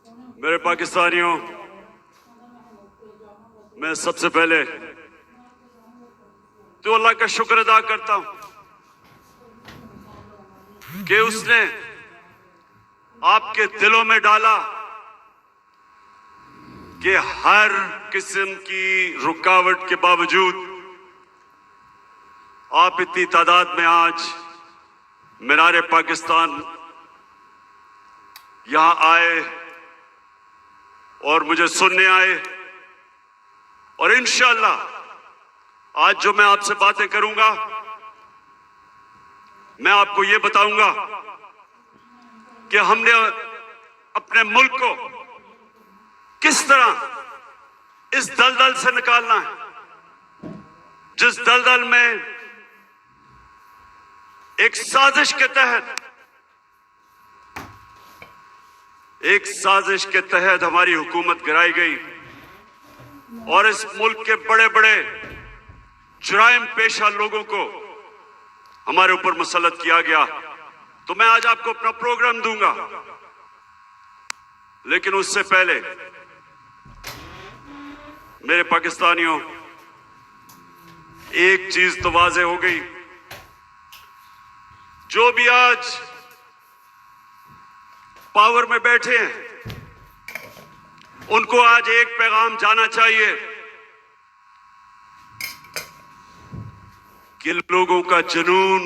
मेरे पाकिस्तानियों, मैं सबसे पहले तो अल्लाह का शुक्र अदा करता हूं कि उसने आपके दिलों में डाला कि हर किस्म की रुकावट के बावजूद आप इतनी तादाद में आज मीनार पाकिस्तान यहां आए और मुझे सुनने आए। और इंशाअल्लाह आज जो मैं आपसे बातें करूंगा, मैं आपको ये बताऊंगा कि हमने अपने मुल्क को किस तरह इस दलदल से निकालना है, जिस दलदल में एक साजिश के तहत हमारी हुकूमत गिराई गई और इस मुल्क के बड़े बड़े जुराइम पेशा लोगों को हमारे ऊपर मुसल्लत किया गया। तो मैं आज आपको अपना प्रोग्राम दूंगा, लेकिन उससे पहले मेरे पाकिस्तानियों, एक चीज तो वाज़ेह हो गई, जो भी आज पावर में बैठे हैं उनको आज एक पैगाम जाना चाहिए कि लोगों का जुनून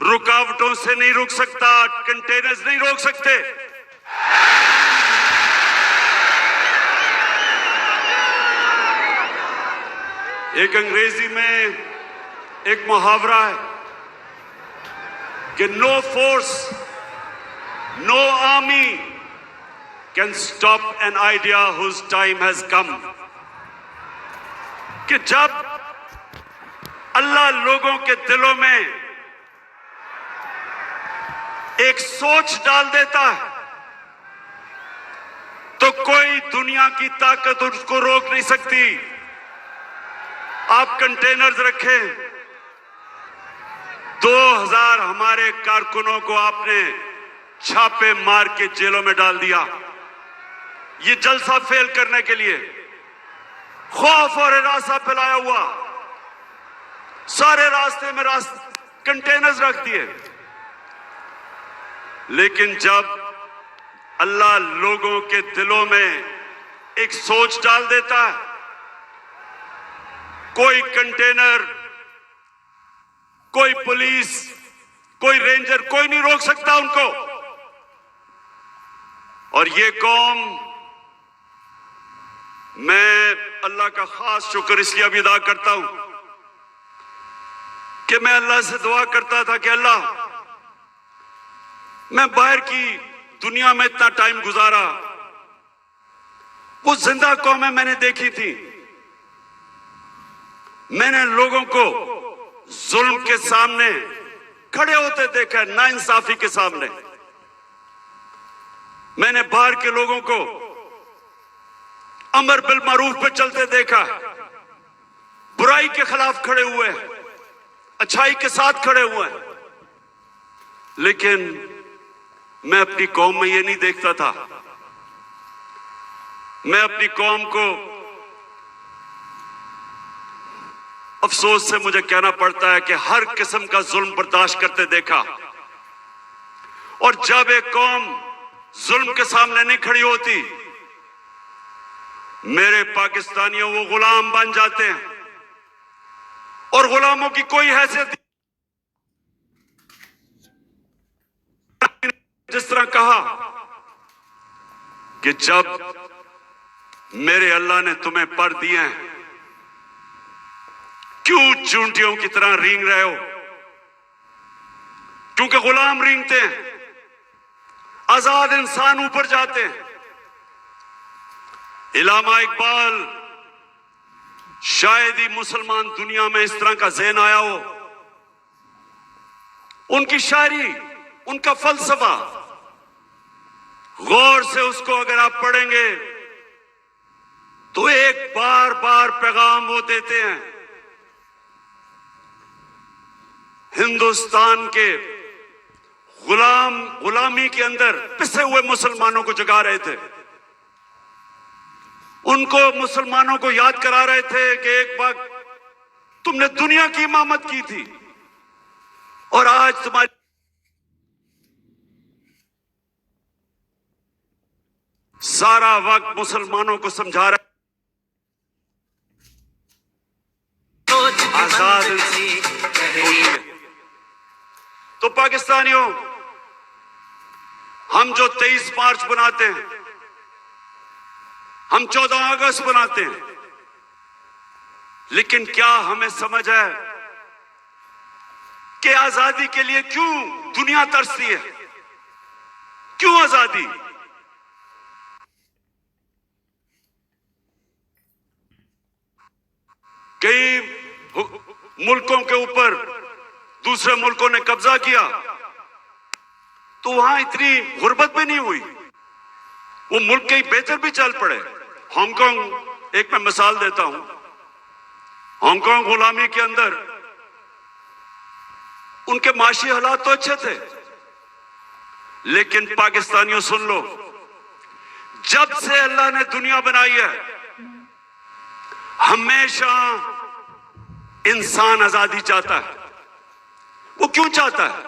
रुकावटों से नहीं रुक सकता, कंटेनर्स नहीं रोक सकते। एक अंग्रेजी में एक मुहावरा है कि no force, no army can stop an idea whose time has come. कि जब अल्लाह लोगों के दिलों में एक सोच डाल देता है तो कोई दुनिया की ताकत उसको रोक नहीं सकती। आप कंटेनर्स रखें, 2000 हमारे कारकुनों को आपने छापे मार के जेलों में डाल दिया, ये जलसा फेल करने के लिए। खौफ और हिरासा फैलाया हुआ, सारे रास्ते में कंटेनर्स रख दिए। लेकिन जब अल्लाह लोगों के दिलों में एक सोच डाल देता है, कोई कंटेनर, कोई पुलिस, कोई रेंजर, कोई नहीं रोक सकता उनको। और ये कौम, मैं अल्लाह का खास शुक्र इसलिए भी अदा करता हूं कि मैं अल्लाह से दुआ करता था कि अल्लाह, मैं बाहर की दुनिया में इतना टाइम गुजारा, वो जिंदा कौमें मैंने देखी थी, मैंने लोगों को जुल्म के सामने खड़े होते देखा, नाइंसाफी के सामने। मैंने बाहर के लोगों को अमर बिल मारूफ पे चलते देखा, बुराई के खिलाफ खड़े हुए हैं, अच्छाई के साथ खड़े हुए हैं। लेकिन मैं अपनी कौम में ये नहीं देखता था। मैं अपनी कौम को, अफसोस से मुझे कहना पड़ता है कि हर किस्म का जुल्म बर्दाश्त करते देखा। और जब एक कौम जुल्म के सामने नहीं खड़ी होती, मेरे पाकिस्तानियों, वो गुलाम बन जाते हैं और गुलामों की कोई हैसियत, जिस तरह कहा कि जब मेरे अल्लाह ने तुम्हें पर दिए हैं, क्यों चूंटियों की तरह रेंग रहे हो? क्योंकि गुलाम रेंगते हैं, आजाद इंसान ऊपर जाते हैं। इलामा इकबाल, शायद ही मुसलमान दुनिया में इस तरह का ज़हन आया हो। उनकी शायरी, उनका फलसफा, गौर से उसको अगर आप पढ़ेंगे तो एक बार बार पैगाम वो देते हैं। हिंदुस्तान के गुलामी के अंदर पिसे हुए मुसलमानों को जगा रहे थे। उनको मुसलमानों को याद करा रहे थे कि एक वक्त तुमने दुनिया की इमामत की थी और आज तुम्हारी सारा वक्त मुसलमानों को समझा रहा है आजाद तो पाकिस्तानियों, हम जो 23 मार्च बनाते हैं, हम 14 अगस्त बनाते हैं, लेकिन क्या हमें समझ है कि आजादी के लिए क्यों दुनिया तरसती है? क्यों आजादी? कई मुल्कों के ऊपर दूसरे मुल्कों ने कब्जा किया तो वहां इतनी गुर्बत भी नहीं हुई, वो मुल्क कई बेहतर भी चल पड़े। हांगकांग एक मैं मिसाल देता हूं। हांगकांग गुलामी के अंदर उनके माशी हालात तो अच्छे थे, लेकिन पाकिस्तानियों सुन लो, जब से अल्लाह ने दुनिया बनाई है हमेशा इंसान आजादी चाहता है। वो क्यों चाहता है?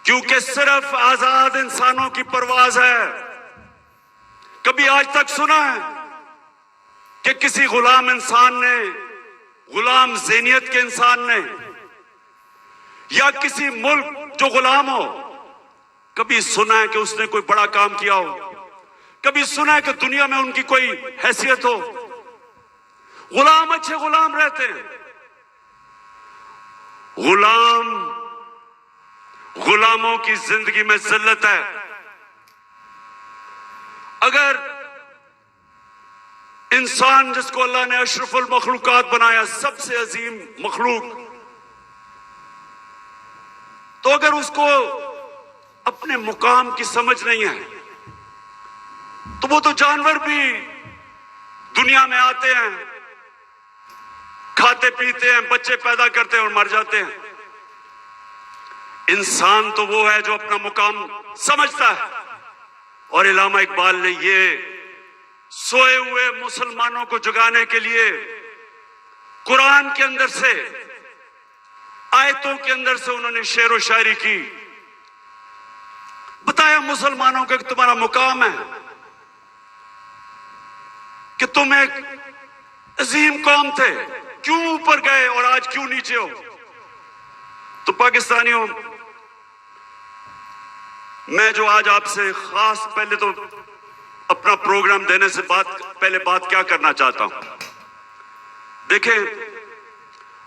क्योंकि सिर्फ आजाद इंसानों की परवाज है। कभी आज तक सुना है कि किसी गुलाम इंसान ने, गुलाम ज़हनियत के इंसान ने, या किसी मुल्क जो गुलाम हो, कभी सुना है कि उसने कोई बड़ा काम किया हो? कभी सुना है कि दुनिया में उनकी कोई हैसियत हो? गुलाम अच्छे गुलाम रहते हैं। गुलामों की जिंदगी में जिल्लत है। अगर इंसान जिसको अल्लाह ने अशरफुल मखलूकात बनाया, सबसे अजीम मखलूक, तो अगर उसको अपने मुकाम की समझ नहीं है तो वो तो जानवर भी दुनिया में आते हैं, खाते पीते हैं, बच्चे पैदा करते हैं और मर जाते हैं। इंसान तो वो है जो अपना मुकाम समझता है। और इलामा इकबाल ने ये सोए हुए मुसलमानों को जगाने के लिए कुरान के अंदर से, आयतों के अंदर से उन्होंने शेर व शायरी की। बताया मुसलमानों को कि तुम्हारा मुकाम है कि तुम एक अजीम कौम थे, क्यों ऊपर गए और आज क्यों नीचे हो? तो पाकिस्तानियों, मैं जो आज आपसे खास पहले तो अपना प्रोग्राम देने से पहले बात क्या करना चाहता हूं। देखें,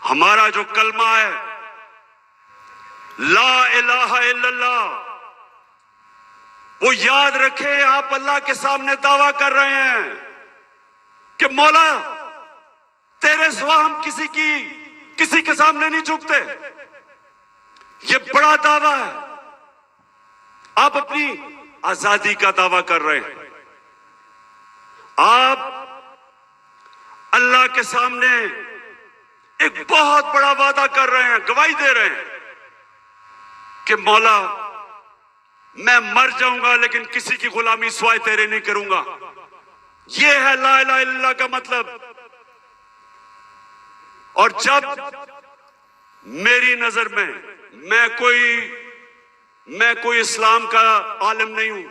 हमारा जो कलमा है ला इलाहा इल्लल्लाह, वो याद रखें। आप अल्लाह के सामने दावा कर रहे हैं कि मौला तेरे सिवा हम किसी के सामने नहीं झुकते। ये बड़ा दावा है। आप अपनी आजादी का दावा कर रहे हैं। आप अल्लाह के सामने एक बहुत बड़ा वादा कर रहे हैं, गवाही दे रहे हैं कि मौला मैं मर जाऊंगा लेकिन किसी की गुलामी सिवाय तेरे नहीं करूंगा। यह है ला इलाहा इल्लल्लाह का मतलब। और जब मेरी नजर में मैं कोई इस्लाम का आलिम नहीं हूं,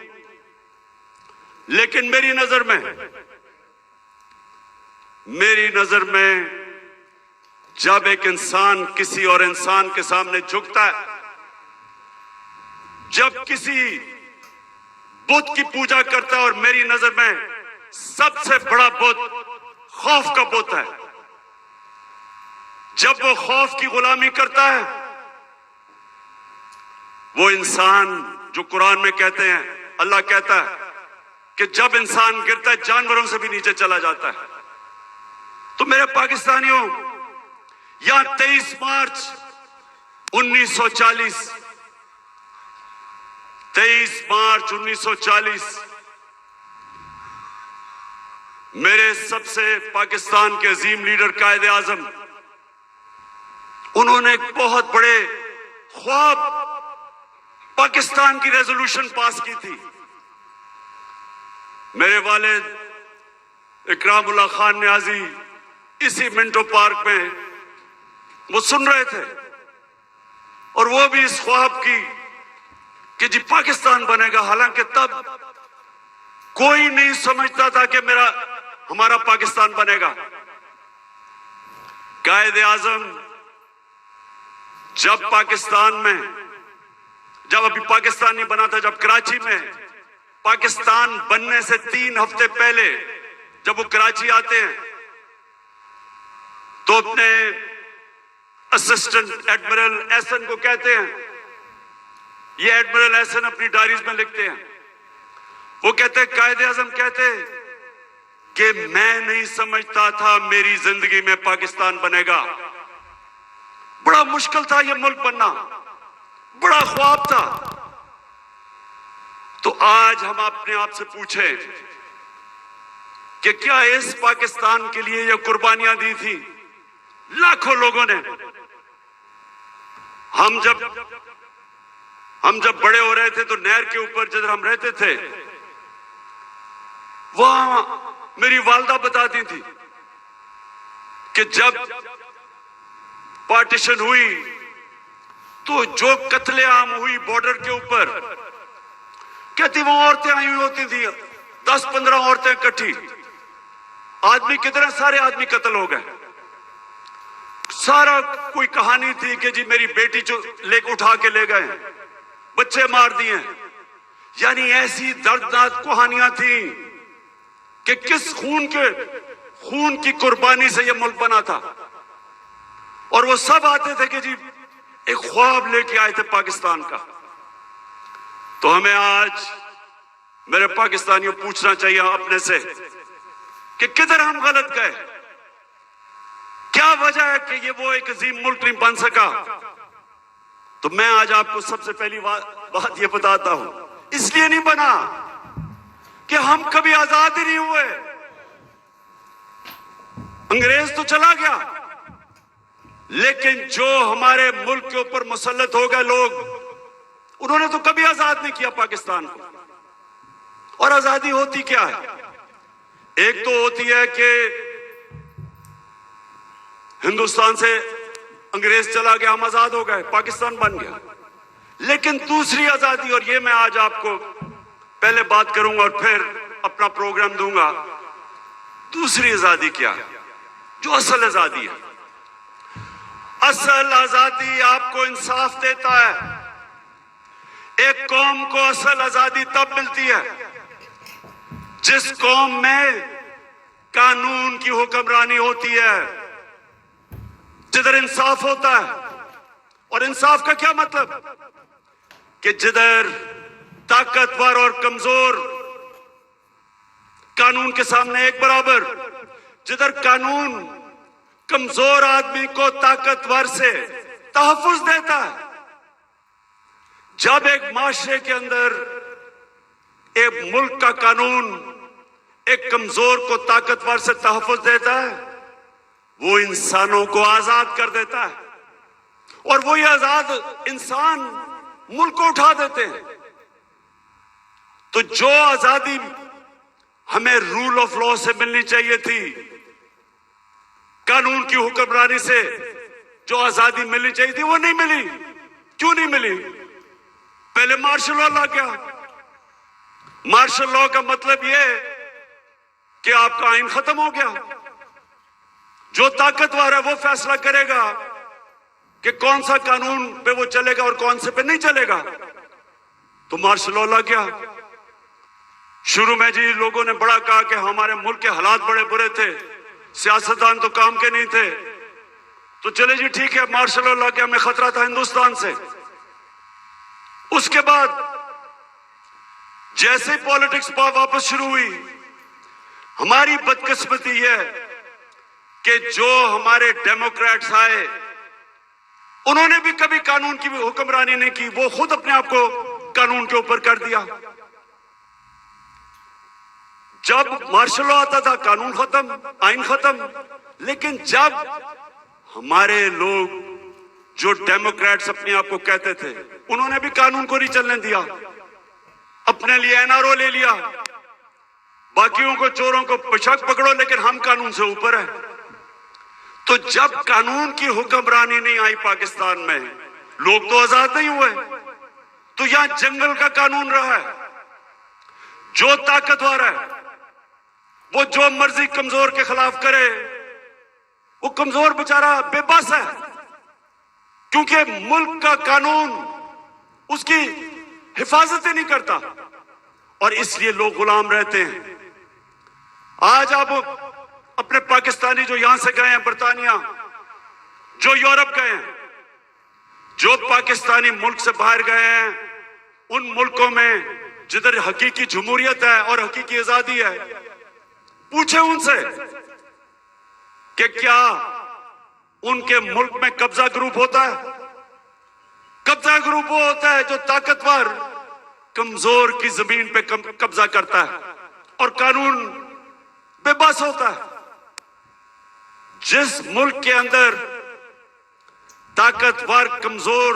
लेकिन मेरी नजर में जब एक इंसान किसी और इंसान के सामने झुकता है, जब किसी बुत की पूजा करता है, और मेरी नजर में सबसे बड़ा बुत खौफ का बुत है, जब वो खौफ की गुलामी करता है, वो इंसान जो कुरान में कहते हैं, अल्लाह कहता है कि जब इंसान गिरता है जानवरों से भी नीचे चला जाता है। तो मेरे पाकिस्तानियों, यहां 23 मार्च 1940, 23 मार्च 1940 मेरे सबसे पाकिस्तान के अजीम लीडर कायदे आजम, उन्होंने एक बहुत बड़े ख्वाब पाकिस्तान की रेजोल्यूशन पास की थी। मेरे वालिद इकरामुल्लाह खान न्याजी इसी मिंटो पार्क में वो सुन रहे थे, और वो भी इस ख्वाब की कि जी पाकिस्तान बनेगा। हालांकि तब कोई नहीं समझता था कि हमारा पाकिस्तान बनेगा। कायदे आजम जब पाकिस्तान में, जब अभी पाकिस्तान नहीं बना था, जब कराची में पाकिस्तान बनने से 3 हफ्ते पहले जब वो कराची आते हैं तो अपने असिस्टेंट एडमिरल एहसन को कहते हैं, ये एडमिरल एहसन अपनी डायरीज में लिखते हैं, वो कहते कायदे आजम कहते कि मैं नहीं समझता था मेरी जिंदगी में पाकिस्तान बनेगा। बड़ा मुश्किल था ये मुल्क बनना, बड़ा ख्वाब था। तो आज हम अपने आप से पूछें कि क्या इस पाकिस्तान के लिए ये कुर्बानियां दी थी लाखों लोगों ने? हम जब बड़े हो रहे थे तो नहर के ऊपर जिधर हम रहते थे, वहां मेरी वालदा बताती थी कि जब पार्टीशन हुई तो जो कत्लेआम हुई बॉर्डर के ऊपर, कहती वो औरतें आई हुई होती थी, 10-15 औरतें इकट्ठी, आदमी कितने सारे आदमी कत्ल हो गए। सारा कोई कहानी थी कि जी मेरी बेटी जो लेके उठा के ले गए, बच्चे मार दिए। यानी ऐसी दर्दनाक कहानियां थी कि किस खून की कुर्बानी से यह मुल्क बना था। और वो सब आते थे कि जी एक ख्वाब लेके आए थे पाकिस्तान का। तो हमें आज मेरे पाकिस्तानियों पूछना चाहिए अपने से कि किधर हम गलत गए, क्या वजह है कि ये वो एक अजीम मुल्क नहीं बन सका। तो मैं आज आपको सबसे पहली बात ये बताता हूं, इसलिए नहीं बना कि हम कभी आजाद ही नहीं हुए। अंग्रेज तो चला गया, लेकिन जो हमारे मुल्क के ऊपर मुसल्लत हो गए लोग, उन्होंने तो कभी आजाद नहीं किया पाकिस्तान को। और आजादी होती क्या है? एक तो होती है कि हिंदुस्तान से अंग्रेज चला गया, हम आजाद हो गए, पाकिस्तान बन गया। लेकिन दूसरी आजादी, और ये मैं आज आपको पहले बात करूंगा और फिर अपना प्रोग्राम दूंगा, दूसरी आजादी क्या है, जो असल आजादी है। असल आजादी आपको इंसाफ देता है। एक कौम को असल आजादी तब मिलती है जिस कौम में कानून की हुक्मरानी होती है, जिधर इंसाफ होता है। और इंसाफ का क्या मतलब? कि जिधर ताकतवर और कमजोर कानून के सामने एक बराबर, जिधर कानून कमजोर आदमी को ताकतवर से तहफ्फुज देता है। जब एक माशरे के अंदर एक मुल्क का कानून एक कमजोर को ताकतवर से तहफ्फुज देता है, वो इंसानों को आजाद कर देता है। और वो ये आजाद इंसान मुल्क को उठा देते हैं। तो जो आजादी हमें रूल ऑफ लॉ से मिलनी चाहिए थी, कानून की हुक्मरानी से जो आजादी मिलनी चाहिए थी, वो नहीं मिली। क्यों नहीं मिली? पहले मार्शल लॉ लग गया। मार्शल लॉ का मतलब यह कि आपका आइन खत्म हो गया। जो ताकतवर है वो फैसला करेगा कि कौन सा कानून पे वो चलेगा और कौन से पे नहीं चलेगा। तो मार्शल लॉ लग गया। शुरू में जी लोगों ने बड़ा कहा कि हमारे मुल्क के हालात बड़े बुरे थे, सियासतदान तो काम के नहीं थे। तो चले जी ठीक है, मार्शल लॉ लग गया, हमें खतरा था हिंदुस्तान से। उसके बाद जैसे पॉलिटिक्स वापस शुरू हुई, हमारी बदकिस्मती है कि जो हमारे डेमोक्रेट्स आए, उन्होंने भी कभी कानून की हुक्मरानी नहीं की। वो खुद अपने आप को कानून के ऊपर कर दिया। जब मार्शल लॉ आता था, कानून खत्म, आइन खत्म। लेकिन जब हमारे लोग जो डेमोक्रेट्स अपने आप को कहते थे, उन्होंने भी कानून को नहीं चलने दिया, अपने लिए एनआरओ ले लिया, बाकियों को चोरों को बेशक पकड़ो लेकिन हम कानून से ऊपर है। तो जब कानून की हुक्मरानी नहीं आई पाकिस्तान में, लोग तो आजाद नहीं हुए। तो यहां जंगल का कानून रहा है, जो ताकतवर है वो जो मर्जी कमजोर के खिलाफ करे, वो कमजोर बेचारा बेबस है, क्योंकि मुल्क का कानून उसकी हिफाजत ही नहीं करता और इसलिए लोग गुलाम रहते हैं। आज आप अपने पाकिस्तानी जो यहां से गए हैं बरतानिया, जो यूरोप गए हैं, जो पाकिस्तानी मुल्क से बाहर गए हैं, उन मुल्कों में जिधर हकीकी जमहूरियत है और हकीकी आजादी है, पूछे उनसे कि क्या उनके मुल्क में कब्जा ग्रुप होता है? कब्जा ग्रुप वो होता है जो ताकतवर कमजोर की जमीन पे कब्जा करता है और कानून बेबस होता है। जिस मुल्क के अंदर ताकतवर कमजोर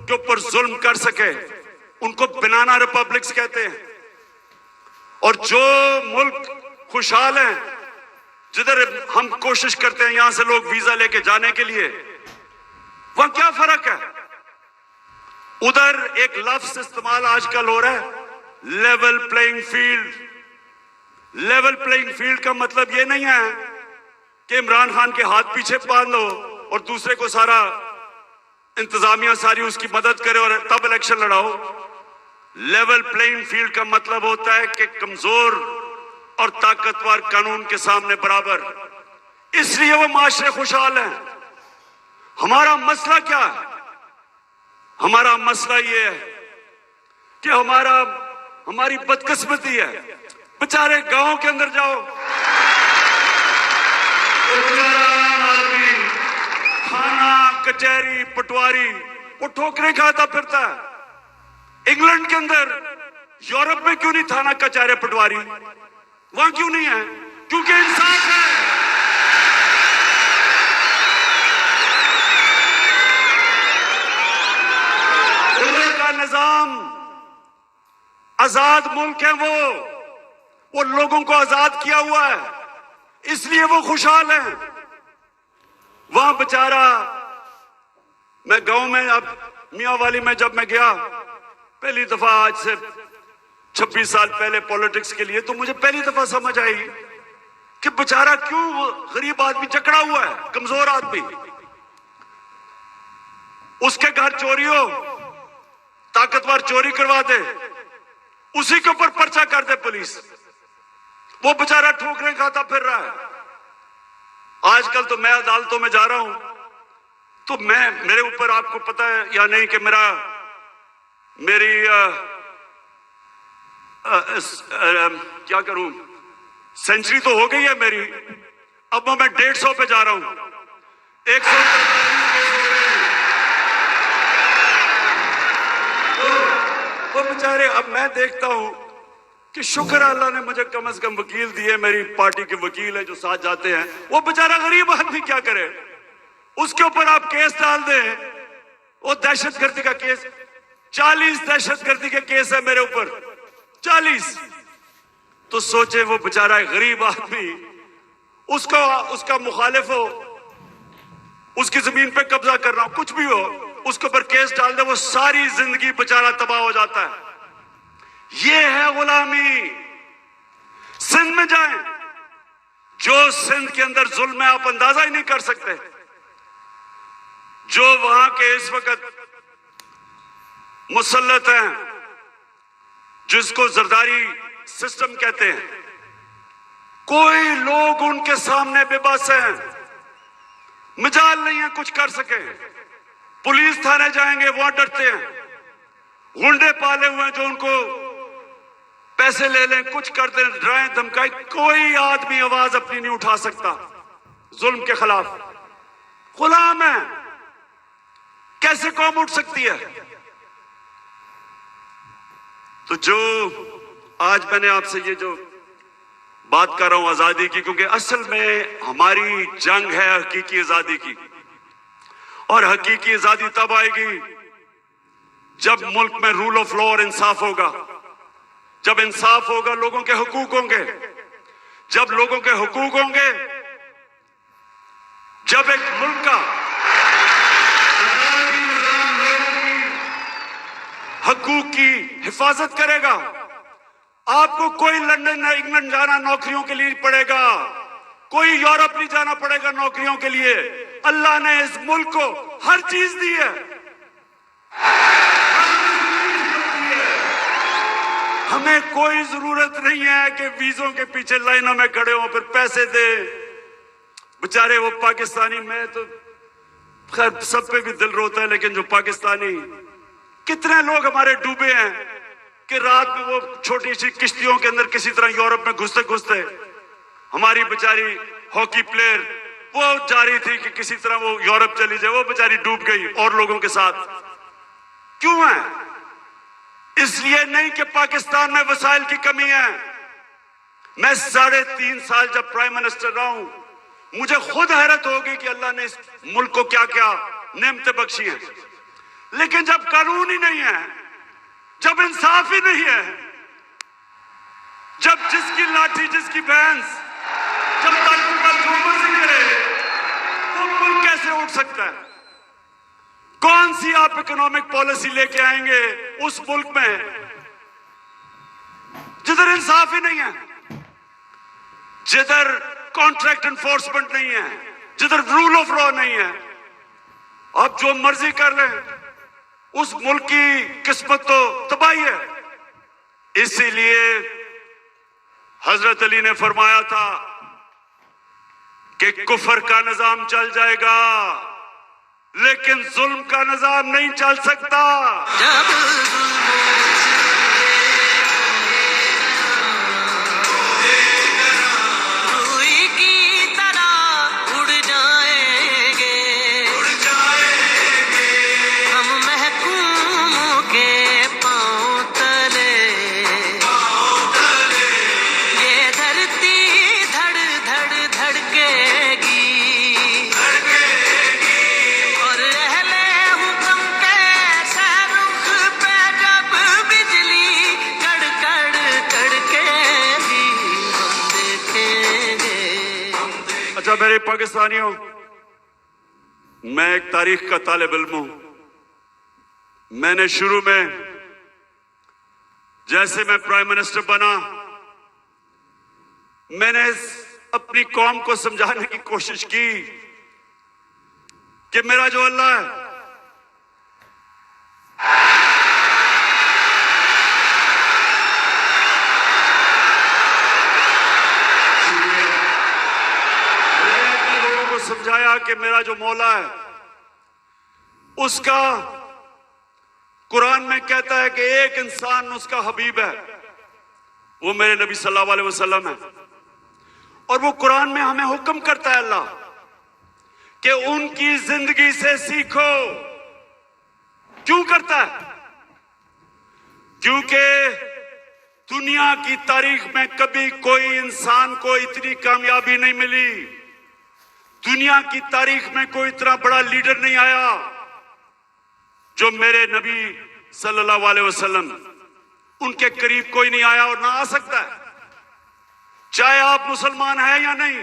के ऊपर जुल्म कर सके, उनको बनाना रिपब्लिक्स कहते हैं। और जो मुल्क खुशहाल है, जिधर हम कोशिश करते हैं यहां से लोग वीजा लेके जाने के लिए, वहां क्या फर्क है? उधर एक लफ्ज इस्तेमाल आजकल हो रहा है, level playing field. Level playing field का मतलब यह नहीं है कि इमरान खान के हाथ पीछे बांध लो और दूसरे को सारा इंतजामिया सारी उसकी मदद करे और तब इलेक्शन लड़ाओ। लेवल प्लेइंग फील्ड का मतलब होता है कि कमजोर और ताकतवर कानून के सामने बराबर। इसलिए वो माशरे खुशहाल हैं। हमारा मसला क्या है? हमारा मसला ये है कि हमारी बदकिस्मती है। बेचारे गांव के अंदर जाओ, आदमी थाना कचहरी पटवारी वो ठोकरे खाता फिरता है। इंग्लैंड के अंदर, यूरोप में क्यों नहीं थाना कचहरी पटवारी? वहां क्यों नहीं है? क्योंकि इंसाफ है। उधर का निजाम आजाद मुल्क है, वो लोगों को आजाद किया हुआ है, इसलिए वो खुशहाल है। वहां बेचारा, मैं गांव में, अब मियां वाली में जब मैं गया पहली दफा आज से 26 साल पहले पॉलिटिक्स के लिए, तो मुझे पहली दफा समझ आई कि बेचारा क्यों गरीब आदमी जकड़ा हुआ है, कमजोर आदमी। उसके घर चोरी हो, ताकतवर चोरी करवा दे, उसी के ऊपर पर्चा कर दे पुलिस, वो बेचारा ठोकरे खाता फिर रहा है। आजकल तो मैं अदालतों में जा रहा हूं तो मेरे ऊपर, आपको पता है या नहीं कि मेरी क्या करूं, सेंचुरी तो हो गई है मेरी, अब मैं 150 पे जा रहा हूं। 100 तो बेचारे, अब मैं देखता हूं कि शुक्र अल्लाह ने मुझे कम से कम वकील दिए, मेरी पार्टी के वकील है जो साथ जाते हैं। वो बेचारा गरीब आदमी क्या करे? उसके ऊपर आप केस डाल दें, वो दहशतगर्दी का केस, 40 दहशतगर्दी के केस है मेरे ऊपर, 40। तो सोचे वो बेचारा गरीब आदमी, उसका मुखालिफ हो, उसकी जमीन पे कब्जा करना हो, कुछ भी हो, उसके ऊपर केस डाल दे, वो सारी जिंदगी बेचारा तबाह हो जाता है। ये है गुलामी। सिंध में जाएं, जो सिंध के अंदर जुल्म है आप अंदाजा ही नहीं कर सकते। जो वहां के इस वक्त मुसल्लत हैं, जिसको जरदारी सिस्टम कहते हैं, कोई लोग उनके सामने बेबस हैं, मजाल नहीं है कुछ कर सके। पुलिस थाने जाएंगे, वहां डरते हैं, गुंडे पाले हुए हैं जो उनको पैसे ले लें, कुछ कर दें, डराएं धमकाएं, कोई आदमी आवाज अपनी नहीं उठा सकता जुल्म के खिलाफ। गुलाम है, कैसे कौम उठ सकती है? तो जो आज मैंने आपसे ये जो बात कर रहा हूं आजादी की, क्योंकि असल में हमारी जंग है हकीकी आजादी की। और हकीकी आजादी तब आएगी जब मुल्क में रूल ऑफ लॉ और इंसाफ होगा, जब इंसाफ होगा, लोगों के हुकूक होंगे। जब लोगों के हुकूक होंगे, जब एक मुल्क का हकूक की हिफाजत करेगा, आपको कोई लंदन या इंग्लैंड जाना नौकरियों के लिए पड़ेगा, कोई यूरोप नहीं जाना पड़ेगा नौकरियों के लिए। अल्लाह ने इस मुल्क को हर चीज दी है। हमें कोई जरूरत नहीं है कि वीजों के पीछे लाइनों में खड़े हो फिर पैसे दे। बेचारे वो पाकिस्तानी, मैं तो खैर सब पे भी दिल रोता है, लेकिन जो पाकिस्तानी, कितने लोग हमारे डूबे हैं कि रात में वो छोटी सी किश्तियों के अंदर किसी तरह यूरोप में घुसते घुसते, हमारी बेचारी हॉकी प्लेयर वो जा रही थी कि किसी तरह वो यूरोप चली जाए, वो बेचारी डूब गई और लोगों के साथ। क्यों है? इसलिए नहीं कि पाकिस्तान में वसाइल की कमी है। मैं 3.5 साल जब प्राइम मिनिस्टर रहा हूं, मुझे खुद हैरत होगी कि अल्लाह ने इस मुल्क को क्या क्या नेमतें बख्शी हैं। लेकिन जब कानून ही नहीं है, जब इंसाफ ही नहीं है, जब जिसकी लाठी जिसकी भैंस, जब ताकत का जो मर्जी करे, तो मुल्क कैसे उठ सकता है? कौन सी आप इकोनॉमिक पॉलिसी लेके आएंगे उस मुल्क में जिधर इंसाफ ही नहीं है, जिधर कॉन्ट्रैक्ट एनफोर्समेंट नहीं है, जिधर रूल ऑफ लॉ नहीं है? आप जो मर्जी कर लें, उस मुल्क की किस्मत तो तबाही है। इसीलिए हजरत अली ने फरमाया था कि कुफर का निजाम चल जाएगा, लेकिन जुल्म का निजाम नहीं चल सकता। अच्छा मेरे पाकिस्तानियों, मैं एक तारीख का तालिब इल्म हूं। मैंने शुरू में जैसे मैं प्राइम मिनिस्टर बना, मैंने अपनी कौम को समझाने की कोशिश की कि मेरा जो अल्लाह है, समझाया कि मेरा जो मौला है, उसका कुरान में कहता है कि एक इंसान उसका हबीब है, वो मेरे नबी सल्लल्लाहु अलैहि वसल्लम है। और वो कुरान में हमें हुक्म करता है अल्लाह कि उनकी जिंदगी से सीखो। क्यों करता है? क्योंकि दुनिया की तारीख में कभी कोई इंसान को इतनी कामयाबी नहीं मिली, दुनिया की तारीख में कोई इतना बड़ा लीडर नहीं आया जो मेरे नबी सल्लल्लाहु अलैहि वसल्लम, उनके करीब कोई नहीं आया और ना आ सकता है, चाहे आप मुसलमान हैं या नहीं।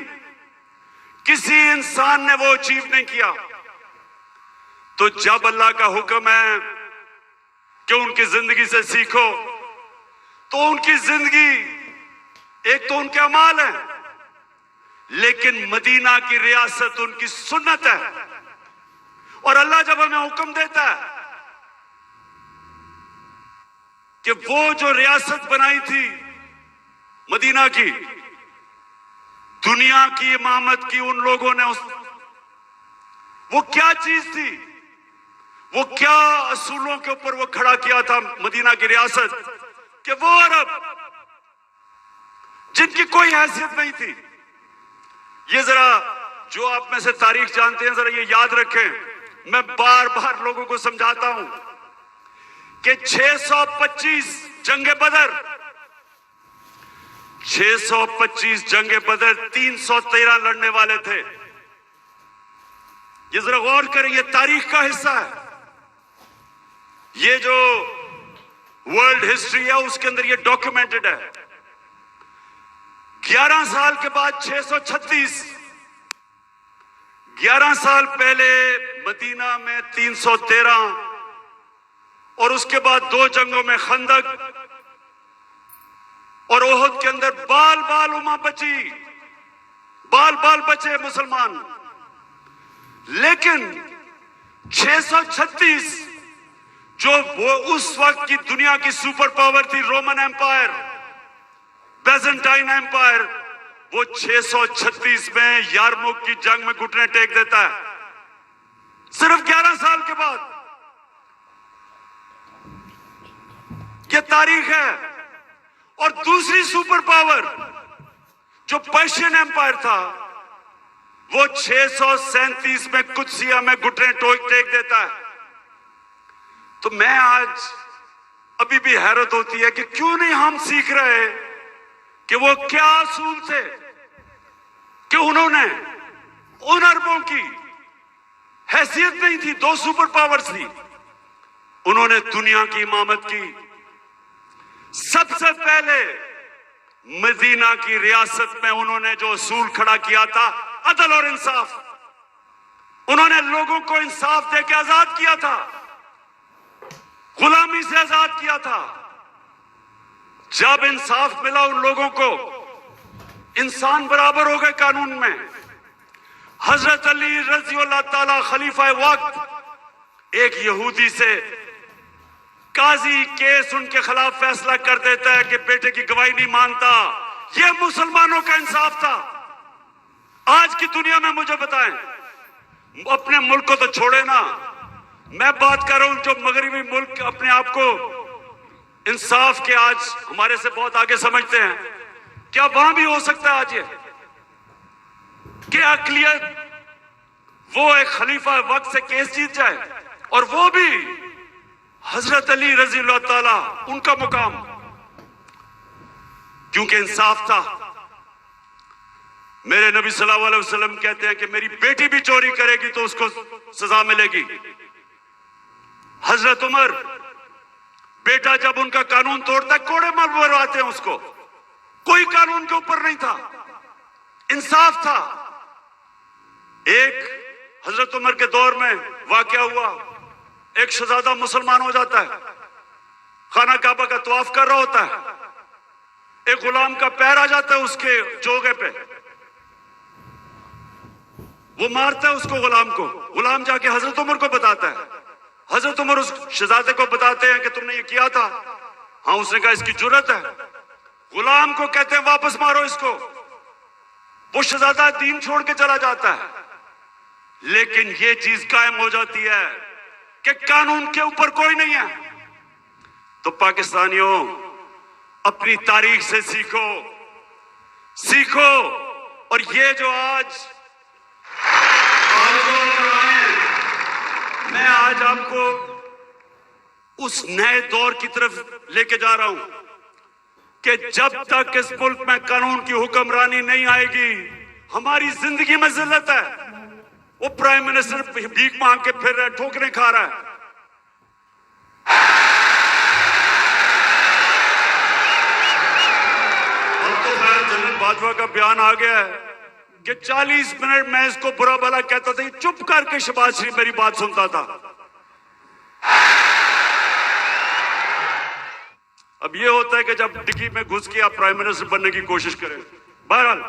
किसी इंसान ने वो अचीव नहीं किया। तो जब अल्लाह का हुक्म है कि उनकी जिंदगी से सीखो, तो उनकी जिंदगी एक तो उनके अमाल है, लेकिन मदीना की रियासत उनकी सुन्नत है। और अल्लाह जब हमें हुक्म देता है कि वो जो रियासत बनाई थी मदीना की, दुनिया की इमामत की उन लोगों ने वो क्या चीज थी, वो क्या असूलों के ऊपर वो खड़ा किया था मदीना की रियासत, कि वो अरब जिनकी कोई हैसियत नहीं थी। ये जरा जो आप में से तारीख जानते हैं, जरा ये याद रखें। मैं बार बार लोगों को समझाता हूं कि 625 जंगे बदर, 625 जंगे बदर, 313 लड़ने वाले थे। ये जरा गौर करें, ये तारीख का हिस्सा है। ये जो वर्ल्ड हिस्ट्री है उसके अंदर ये डॉक्यूमेंटेड है। 11 साल के बाद 636, 11 साल पहले मदीना में 313 और उसके बाद 2 जंगों में खंदक और ओहद के अंदर बाल बाल उमा बची, बाल बाल बचे मुसलमान। लेकिन 636 जो वो उस वक्त की दुनिया की सुपर पावर थी, रोमन एम्पायर, बेजेंटाइन एम्पायर, वो 636 में यारमुक की जंग में घुटने टेक देता है, सिर्फ 11 साल के बाद। ये तारीख है। और दूसरी सुपर पावर जो पर्शियन एम्पायर था, वो 637 में कुदसिया में घुटने टेक देता है। तो मैं आज अभी भी हैरत होती है कि क्यों नहीं हम सीख रहे कि वो क्या असूल थे कि उन्होंने उन अरबों की हैसियत नहीं थी, 2 सुपर पावर्स थी, उन्होंने दुनिया की इमामत की। सबसे पहले मदीना की रियासत में उन्होंने जो असूल खड़ा किया था, अदल और इंसाफ, उन्होंने लोगों को इंसाफ देकर आजाद किया था, गुलामी से आजाद किया था। जब इंसाफ मिला उन लोगों को, इंसान बराबर हो गए कानून में। हजरत अली रजी अल्लाह ताला खलीफा वक्त एक यहूदी से काजी केस उनके खिलाफ फैसला कर देता है कि बेटे की गवाही नहीं मानता। यह मुसलमानों का इंसाफ था। आज की दुनिया में मुझे बताएं, अपने मुल्क को तो छोड़े ना, मैं बात कर रहा हूं जो मगरबी मुल्क अपने आप को इंसाफ के आज हमारे से बहुत आगे समझते हैं, क्या वहां भी हो सकता है आज ये कि अकलियत वो एक खलीफा वक्त से केस जीत जाए और वो भी हजरत अली रजी अल्लाह ताला उनका मुकाम, क्योंकि इंसाफ था। मेरे नबी सल्लल्लाहु अलैहि वसल्लम कहते हैं कि मेरी बेटी भी चोरी करेगी तो उसको सजा मिलेगी। हजरत उमर, बेटा जब उनका कानून तोड़ता है कोड़े मरवाते हैं उसको, कोई कानून के ऊपर नहीं था, इंसाफ था। एक हजरत उमर के दौर में वाकया हुआ, एक शहजादा मुसलमान हो जाता है, खाना काबा का तवाफ कर रहा होता है, एक गुलाम का पैर आ जाता है उसके चोगे पे, वो मारता है उसको, गुलाम को। गुलाम जाके हजरत उमर को बताता है, हजरत उमर उस शहजादे को बताते हैं कि तुमने ये किया था। हाँ, उसने कहा इसकी जुर्रत है। गुलाम को कहते हैं वापस मारो इसको। वो शहजादा दीन छोड़ के चला जाता है, लेकिन ये चीज कायम हो जाती है कि कानून के ऊपर कोई नहीं है। तो पाकिस्तानियों, अपनी तारीख से सीखो, सीखो। और ये जो आज मैं आज आपको उस नए दौर की तरफ लेके जा रहा हूं कि जब तक इस मुल्क में कानून की हुक्मरानी नहीं आएगी, हमारी जिंदगी में जिल्लत है। वो प्राइम मिनिस्टर भीख मांग के फिर रहा है, ठोकरें खा रहा है। अब तो खैर जनरल बाजवा का बयान आ गया है कि 40 मिनट मैं इसको बुरा भला कहता था, चुप करके शहबाज शरीफ मेरी बात सुनता था। अब ये होता है कि जब डिग्गी में घुस के आप प्राइम मिनिस्टर बनने की कोशिश करें। बहरहाल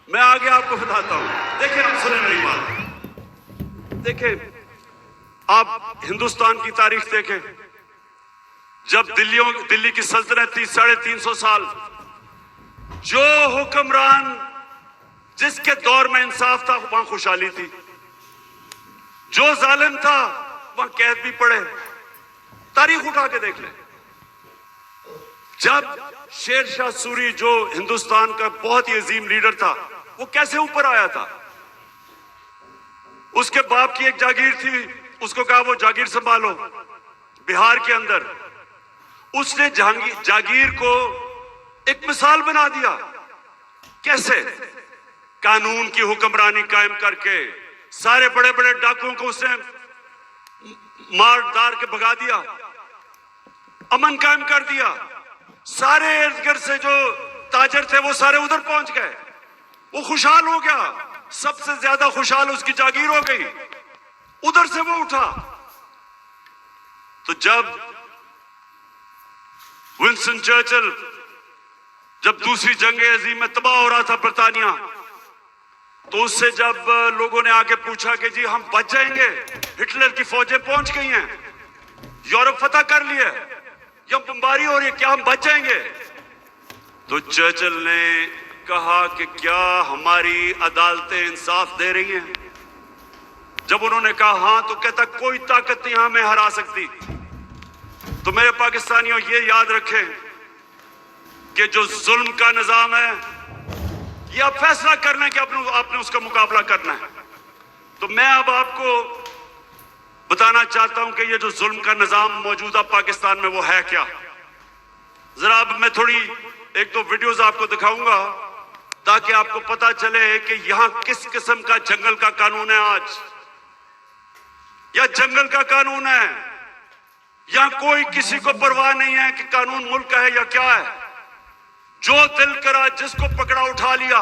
मैं आगे आपको बताता हूं। देखिए, आप सुने मेरी बात। देखिए, आप हिंदुस्तान की तारीख देखें। जब दिल्ली की सल्तनत थी 350 साल, जो हुक्मरान जिसके दौर में इंसाफ था वहां खुशहाली थी, जो जालिम था वहां कैद भी पड़े। तारीख उठा के देख ले। जब शेर शाह सूरी जो हिंदुस्तान का बहुत ही अजीम लीडर था, वो कैसे ऊपर आया था? उसके बाप की एक जागीर थी, उसको कहा वो जागीर संभालो। बिहार के अंदर उसने जागीर को एक मिसाल बना दिया। कैसे? कानून की हुक्मरानी कायम करके, सारे बड़े बड़े डाकुओं को उसने मार दार के भगा दिया, अमन कायम कर दिया। सारे इर्द गिर्द से जो ताजर थे वो सारे उधर पहुंच गए। वो खुशहाल हो गया, सबसे ज्यादा खुशहाल उसकी जागीर हो गई। उधर से वो उठा। तो जब विंस्टन चर्चिल, जब दूसरी जंग अजीम में तबाह हो रहा था ब्रिटानिया, तो उससे जब लोगों ने आके पूछा कि जी हम बच जाएंगे, हिटलर की फौजें पहुंच गई हैं, यूरोप फतह कर लिया, या बमबारी हो रही है, क्या हम बच जाएंगे? तो चर्चिल ने कहा कि क्या हमारी अदालतें इंसाफ दे रही हैं? जब उन्होंने कहा हां, तो कहता कोई ताकत नहीं हमें हरा सकती। तो मेरे पाकिस्तानियों, ये याद रखें कि जो जुल्म का निजाम है, ये आप फैसला करना है कि आपने उसका मुकाबला करना है। तो मैं अब आपको बताना चाहता हूं कि ये जो जुल्म का निजाम मौजूदा पाकिस्तान में वो है क्या। जरा अब मैं थोड़ी एक दो वीडियोस आपको दिखाऊंगा ताकि आपको पता चले कि यहां किस किस्म का जंगल का कानून है आज, या जंगल का कानून है, या कोई किसी को परवाह नहीं है कि कानून मुल्क का है या क्या है। जो दिल करा जिसको पकड़ा उठा लिया।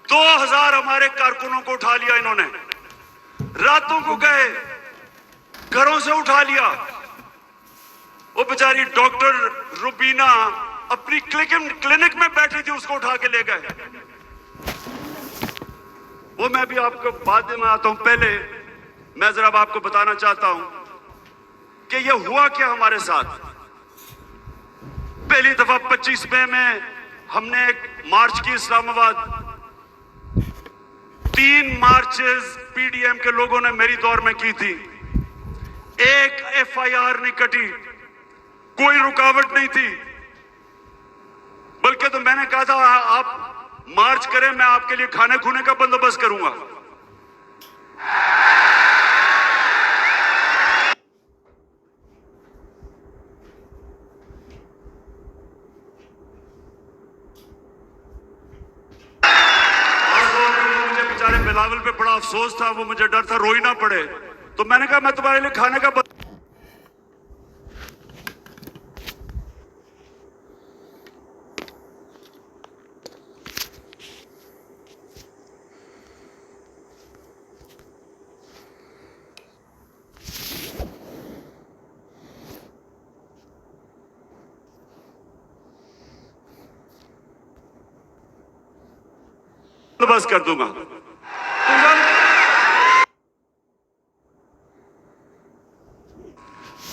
2000 हमारे कारकुनों को उठा लिया इन्होंने, रातों को गए, घरों से उठा लिया। वो बेचारी डॉक्टर रुबीना अपनी क्लिनिक में बैठी थी, उसको उठा के ले गए। वो मैं भी आपको बाद में आता हूं, पहले मैं जरा आपको बताना चाहता हूं कि ये हुआ क्या हमारे साथ। पहली दफा 25 मई में हमने एक मार्च की इस्लामाबाद। 3 मार्चेस पीडीएम के लोगों ने मेरी दौर में की थी। एक एफआईआर नहीं कटी, कोई रुकावट नहीं थी। बल्कि तो मैंने कहा था आप मार्च करें, मैं आपके लिए खाने खूने का बंदोबस्त करूंगा। बिलावल पे बड़ा अफसोस था, वो मुझे डर था रोई ना पड़े, तो मैंने कहा मैं तुम्हारे लिए खाने का बंदोबस्त कर दूंगा।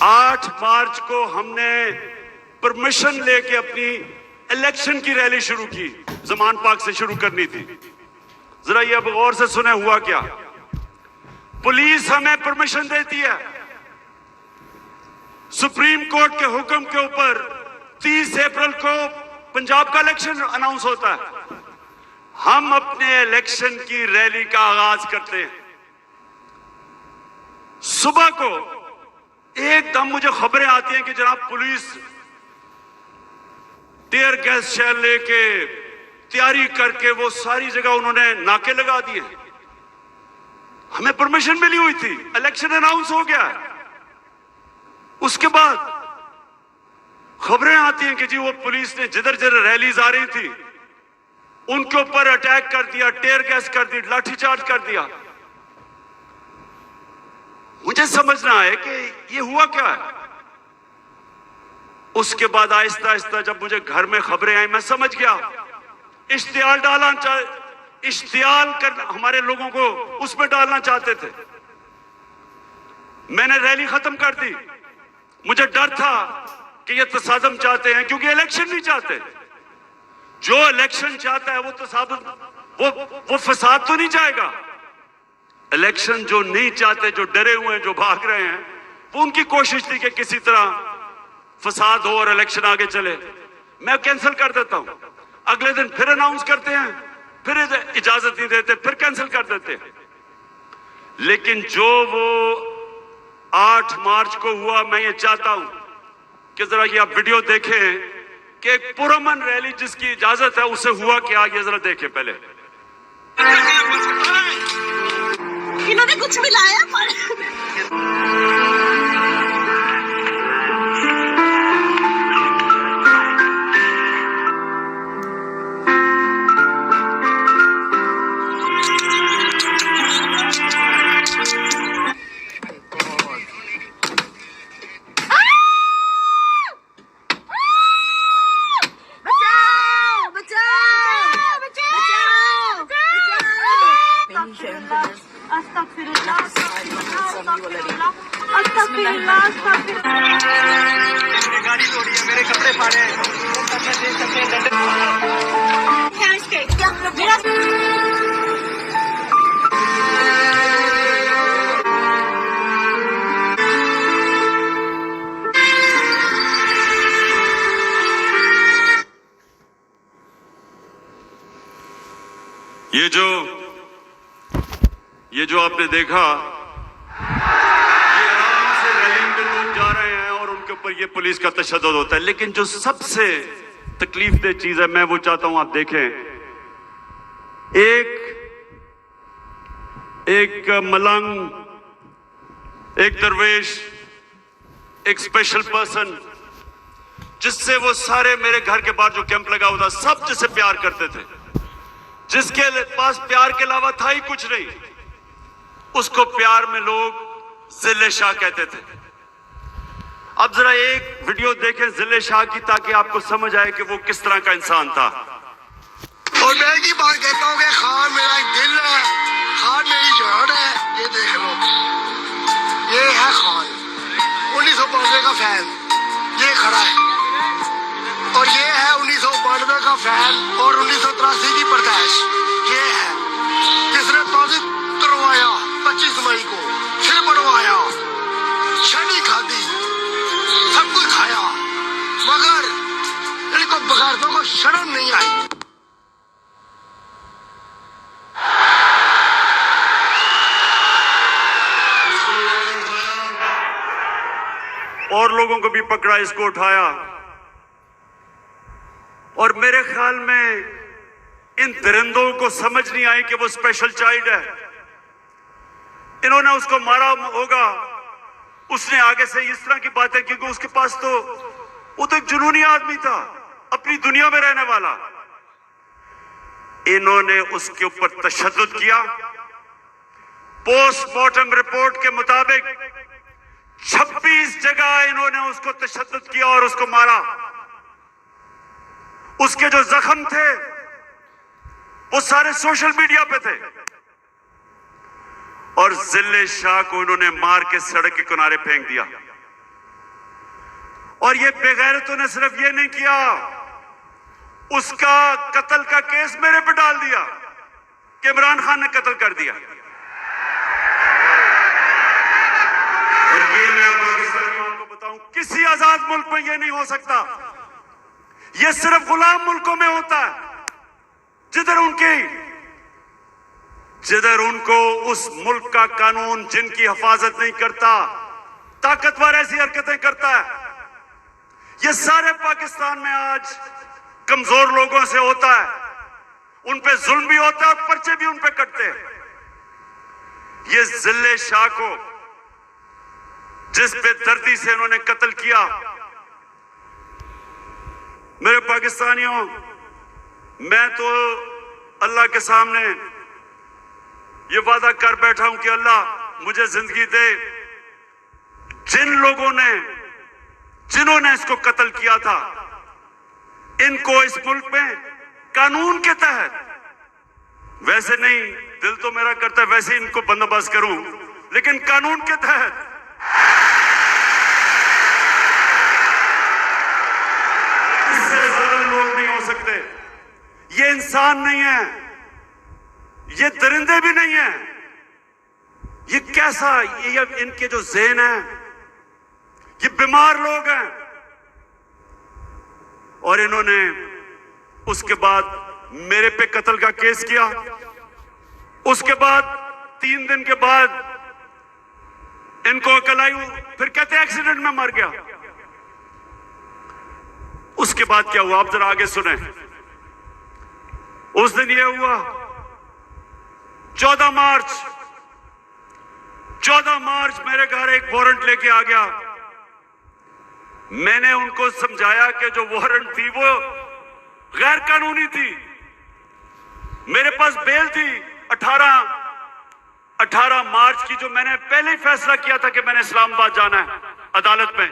8 मार्च को हमने परमिशन लेके अपनी इलेक्शन की रैली शुरू की, जमान पार्क से शुरू करनी थी। जरा ये अब गौर से सुने हुआ क्या। पुलिस हमें परमिशन देती है, सुप्रीम कोर्ट के हुक्म के ऊपर 30 अप्रैल को पंजाब का इलेक्शन अनाउंस होता है। हम अपने इलेक्शन की रैली का आगाज करते हैं। सुबह को एकदम मुझे खबरें आती हैं कि जनाब पुलिस टीयर गैस शेल लेके तैयारी करके वो सारी जगह उन्होंने नाके लगा दिए। हमें परमिशन मिली हुई थी, इलेक्शन अनाउंस हो गया। उसके बाद खबरें आती हैं कि जी वो पुलिस ने जिधर जिधर रैलीज आ रही थी उनके ऊपर अटैक कर दिया, टीयर गैस कर दी, लाठीचार्ज कर दिया। मुझे समझना है कि ये हुआ क्या है। उसके बाद आहिस्ता आहिस्ता जब मुझे घर में खबरें आई, मैं समझ गया इश्तिहार कर हमारे लोगों को उसमें डालना चाहते थे। मैंने रैली खत्म कर दी। मुझे डर था कि ये तसादम चाहते हैं, क्योंकि इलेक्शन नहीं चाहते। जो इलेक्शन चाहता है वो तसादम, वो फसाद तो नहीं चाहेगा। इलेक्शन जो नहीं चाहते, जो डरे हुए हैं, जो भाग रहे हैं, वो उनकी कोशिश थी कि किसी तरह फसाद हो और इलेक्शन आगे चले। मैं कैंसिल कर देता हूं, अगले दिन फिर अनाउंस करते हैं, फिर इजाजत नहीं देते, फिर कैंसिल कर देते हैं। लेकिन जो वो 8 मार्च को हुआ, मैं ये चाहता हूं कि जरा ये आप वीडियो देखें कि एक पुरअमन रैली जिसकी इजाजत है उसे हुआ क्या, ये जरा देखें पहले। इन्होंने कुछ मिलाया पर गाड़ी तोड़ी है, मेरे कपड़े फाड़े हैं। ये जो आपने देखा, ये आराम से रैली में लोग जा रहे हैं और उनके ऊपर ये पुलिस का तशद्दुद होता है। लेकिन जो सबसे तकलीफदेह चीज है, मैं वो चाहता हूं आप देखें। एक मलंग, एक दरवेश, एक स्पेशल पर्सन, जिससे वो सारे मेरे घर के बाहर जो कैंप लगा हुआ था, सब जिससे प्यार करते थे, जिसके पास प्यार के अलावा था ही कुछ नहीं, उसको प्यार में लोग जिले शाह कहते थे। अब जरा एक वीडियो देखें जिले शाह की, ताकि आपको समझ आए कि वो किस तरह का इंसान था। और मैं एक ही बात कहता हूँ कि खान मेरा एक दिल है, खान मेरी जान है। ये देख लो, ये है खान, 1992 का फैन, ये खड़ा है। और ये है 1992 का फैन और 1983 की परदैश, ये है जिसने ताज़ी करवाया 25 मई को, फिर बनवाया, शनी खादी, सब कुछ खाया, मगर इनको बगैरतों को शर्म नहीं आई। और लोगों को भी पकड़ा, इसको उठाया। और मेरे ख्याल में इन दरिंदों को समझ नहीं आई कि वो स्पेशल चाइल्ड है। इन्होंने उसको मारा होगा, उसने आगे से इस तरह की बातें, क्योंकि उसके पास तो वो तो एक जुनूनी आदमी था, अपनी दुनिया में रहने वाला। इन्होंने उसके ऊपर तशद्दुद किया। पोस्टमार्टम रिपोर्ट के मुताबिक 26 जगह इन्होंने उसको तशद्दुद किया और उसको मारा। उसके जो जख्म थे वो सारे सोशल मीडिया पे थे। और जिले शाह को इन्होंने मार के सड़क के किनारे फेंक दिया। और ये बेगैरतों ने सिर्फ ये नहीं किया, उसका कत्ल का केस मेरे पे डाल दिया कि इमरान खान ने कत्ल कर दिया। और ये मैं पाकिस्तानियों को बताऊं, किसी आजाद मुल्क में ये नहीं हो सकता। ये सिर्फ गुलाम मुल्कों में होता है, जिधर उनको उस मुल्क का कानून जिनकी हिफाजत नहीं करता, ताकतवर ऐसी हरकतें करता है। ये सारे पाकिस्तान में आज कमजोर लोगों से होता है, उन पे जुल्म भी होता है और पर्चे भी उन पे कटते हैं। ये जिले शाह को जिस बेदर्दी से इन्होंने कत्ल किया, मेरे पाकिस्तानियों, मैं तो अल्लाह के सामने ये वादा कर बैठा हूं कि अल्लाह मुझे जिंदगी दे, जिन्होंने इसको कत्ल किया था, इनको इस मुल्क में कानून के तहत, वैसे नहीं, दिल तो मेरा करता है वैसे इनको बंदोबस्त करूं, लेकिन कानून के तहत इससे ज्यादा लोग नहीं हो सकते। ये इंसान नहीं है, ये दरिंदे भी नहीं है। ये कैसा, ये इनके जो ज़हन है, ये बीमार लोग हैं। और इन्होंने उसके बाद मेरे पे कत्ल का केस किया। उसके बाद 3 दिन के बाद इनको अकल आई, फिर कहते एक्सीडेंट में मर गया। उसके बाद क्या हुआ, आप जरा आगे सुने। उस दिन यह हुआ 14 मार्च 14 मार्च मेरे घर एक वारंट लेके आ गया। मैंने उनको समझाया कि जो वारंट थी वो गैर कानूनी थी। मेरे पास बेल थी 18 मार्च की, जो मैंने पहले ही फैसला किया था कि मैंने इस्लामाबाद जाना है अदालत में।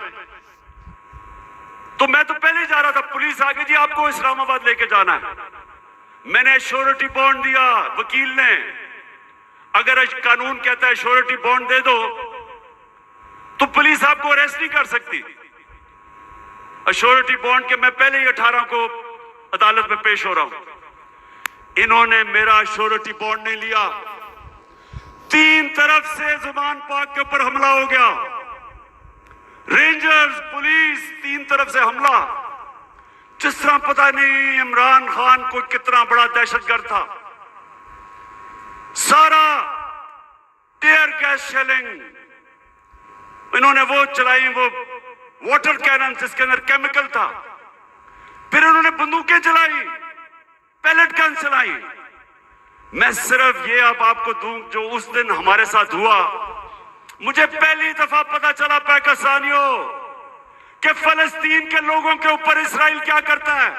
तो मैं तो पहले ही जा रहा था, पुलिस आ गई जी आपको इस्लामाबाद लेके जाना है। मैंने श्योरिटी बॉन्ड दिया वकील ने। अगर कानून कहता है श्योरिटी बॉन्ड दे दो तो पुलिस आपको अरेस्ट नहीं कर सकती। श्योरिटी बॉन्ड के मैं पहले ही 18 को अदालत में पेश हो रहा हूं। इन्होंने मेरा श्योरिटी बॉन्ड नहीं लिया। 3 तरफ से जुबान पाक के ऊपर हमला हो गया। रेंजर्स, पुलिस, 3 तरफ से हमला। जिस तरह पता नहीं इमरान खान को कितना बड़ा दहशतगर्द था। सारा टीयर गैस शेलिंग इन्होंने वो चलाई, वो वाटर कैनन जिसके अंदर केमिकल था। फिर इन्होंने बंदूकें चलाई, पैलेट गन चलाई। मैं सिर्फ ये अब आपको दूं जो उस दिन हमारे साथ हुआ। मुझे पहली दफा पता चला पाकिस्तानियों कि फलस्तीन के लोगों के ऊपर इस्राइल क्या करता है,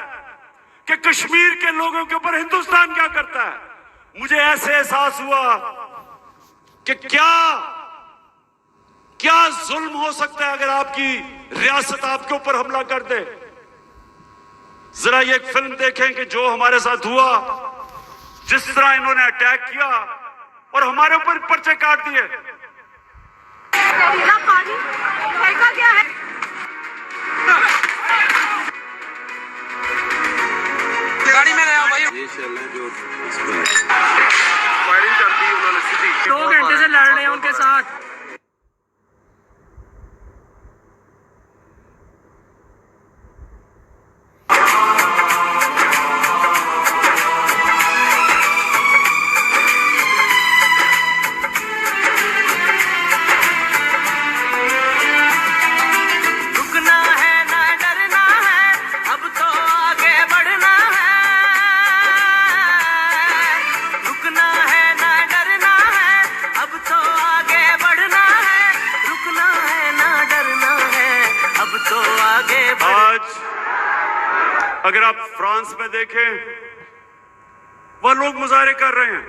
कि कश्मीर के लोगों के ऊपर हिंदुस्तान क्या करता है। मुझे ऐसे एहसास हुआ कि क्या जुल्म हो सकता है अगर आपकी रियासत आपके ऊपर हमला कर दे। जरा ये फिल्म देखें कि जो हमारे साथ हुआ, जिस तरह इन्होंने अटैक किया और हमारे ऊपर पर्चे काट दिए। पानी फेंका गया है। गाड़ी में गया भाई। ये शैल है जो फायरिंग कर दी उन्होंने सीधी। 2 घंटे से लड़ रहे हैं उनके साथ। अगर आप फ्रांस में देखें, वह लोग मुजाहरे कर रहे हैं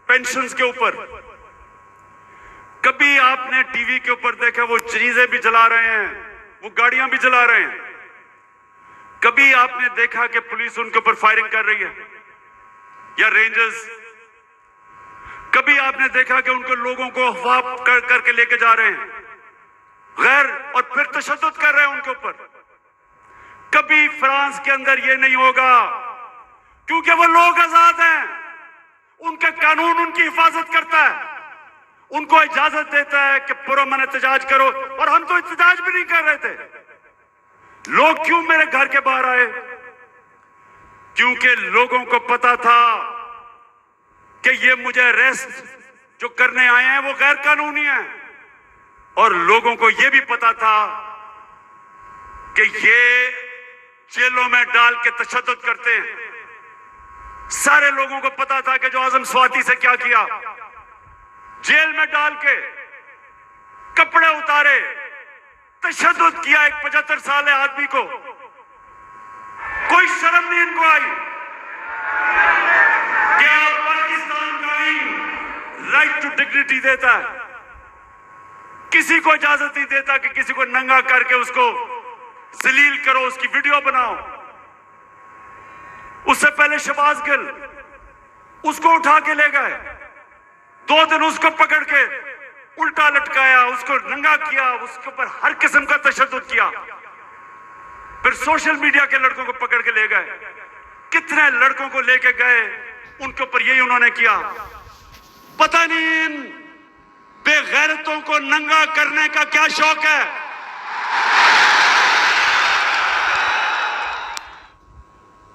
पेंशन्स के ऊपर। कभी आपने टीवी के ऊपर देखा वो चीजें भी जला रहे हैं, वो गाड़ियां भी जला रहे हैं। कभी आपने देखा कि पुलिस उनके ऊपर फायरिंग कर रही है या रेंजर्स? कभी आपने देखा कि उनको लोगों को अफवाह करके लेके जा रहे हैं गैर, और फिर तशद्दुद कर रहे हैं उनके ऊपर? कभी फ्रांस के अंदर यह नहीं होगा, क्योंकि वो लोग आजाद हैं। उनका कानून उनकी हिफाजत करता है, उनको इजाजत देता है कि पुरअमन एहतजाज करो। और हम तो एहतजाज भी नहीं कर रहे थे। लोग क्यों मेरे घर के बाहर आए? क्योंकि लोगों को पता था कि ये मुझे अरेस्ट जो करने आए हैं वो गैर कानूनी है। और लोगों को यह भी पता था कि ये जेलों में डाल के तशद्दुद करते हैं। सारे लोगों को पता था कि जो आजम स्वाति से क्या किया, जेल में डाल के कपड़े उतारे, तशद्दुद किया एक 75 साल आदमी को। कोई शर्म नहीं इनको आई। क्या पाकिस्तान का आईन राइट टू डिग्निटी देता है? किसी को इजाजत नहीं देता कि किसी को नंगा करके उसको जलील करो, उसकी वीडियो बनाओ। उससे पहले शहबाज गिल, उसको उठा के ले गए। 2 दिन उसको पकड़ के उल्टा लटकाया, उसको नंगा किया, उसके ऊपर हर किस्म का तशद्दुद किया। फिर सोशल मीडिया के लड़कों को पकड़ के ले गए। कितने लड़कों को लेके गए, उनके ऊपर यही उन्होंने किया। पता नहीं इन बेगैरतों को नंगा करने का क्या शौक है।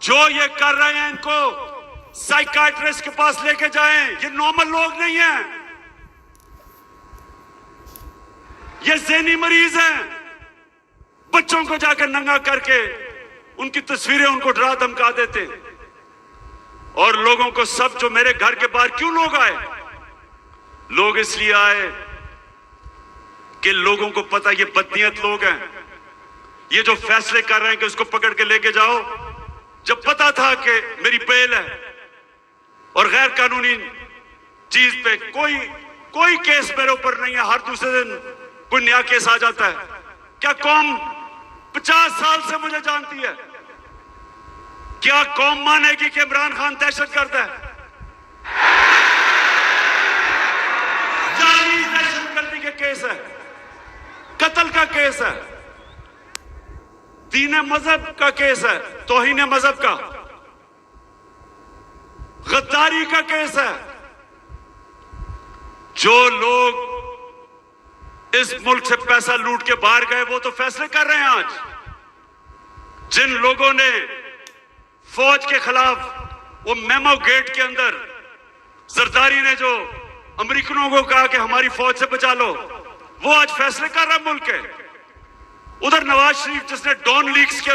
जो ये कर रहे हैं इनको साइकाट्रिस्ट के पास लेके जाएं। ये नॉर्मल लोग नहीं हैं, ये ज़हनी मरीज हैं। बच्चों को जाकर नंगा करके उनकी तस्वीरें उनको डरा धमका देते। और लोगों को सब जो मेरे घर के बाहर क्यों लोग आए? लोग इसलिए आए कि लोगों को पता ये बदनीयत लोग हैं, ये जो फैसले कर रहे हैं कि उसको पकड़ के लेके जाओ, जब पता था कि मेरी बेल है और गैर कानूनी चीज पे कोई केस मेरे ऊपर नहीं है, हर दूसरे दिन कोई नया केस आ जाता है। क्या कौम 50 साल से मुझे जानती है? क्या कौम मानेगी कि इमरान खान दहशतगर्द है? जाली दहशतगर्दी के केस है, कत्ल का केस है, दीन मजहब का केस है, तौहीन मजहब का, गद्दारी का केस है। जो लोग इस मुल्क से पैसा लूट के बाहर गए वो तो फैसले कर रहे हैं आज। जिन लोगों ने फौज के खिलाफ वो मेमो गेट के अंदर जरदारी ने जो अमेरिकनों को कहा कि हमारी फौज से बचा लो, वो आज फैसले कर रहा है मुल्क के। उधर नवाज शरीफ जिसने डॉन लीग्स के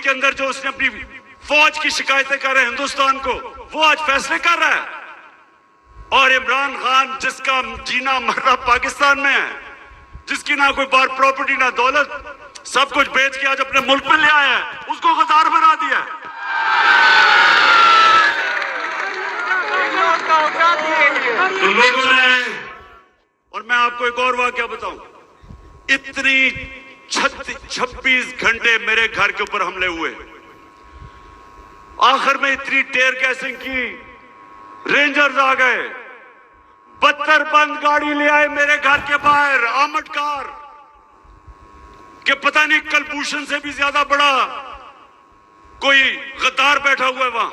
अंदर जो उसने अपनी फौज की शिकायतें कर रहे हैं हिंदुस्तान को, वो आज फैसले कर रहा है। और इमरान खान जिसका जीना मरना पाकिस्तान में है, जिसकी ना कोई बार प्रॉपर्टी ना दौलत, सब कुछ बेच के आज अपने मुल्क में ले आया है, उसको गद्दार बना दिया। तो लोगों ने, और मैं आपको एक और वाकया बताऊं, इतनी 26 घंटे मेरे घर के ऊपर हमले हुए, आखिर में इतनी टेयर गैसिंग की, रेंजर्स आ गए, 72 बंद गाड़ी ले आए मेरे घर के बाहर, आर्मड कार के, पता नहीं कलभूषण से भी ज्यादा बड़ा कोई गद्दार बैठा हुआ है वहां।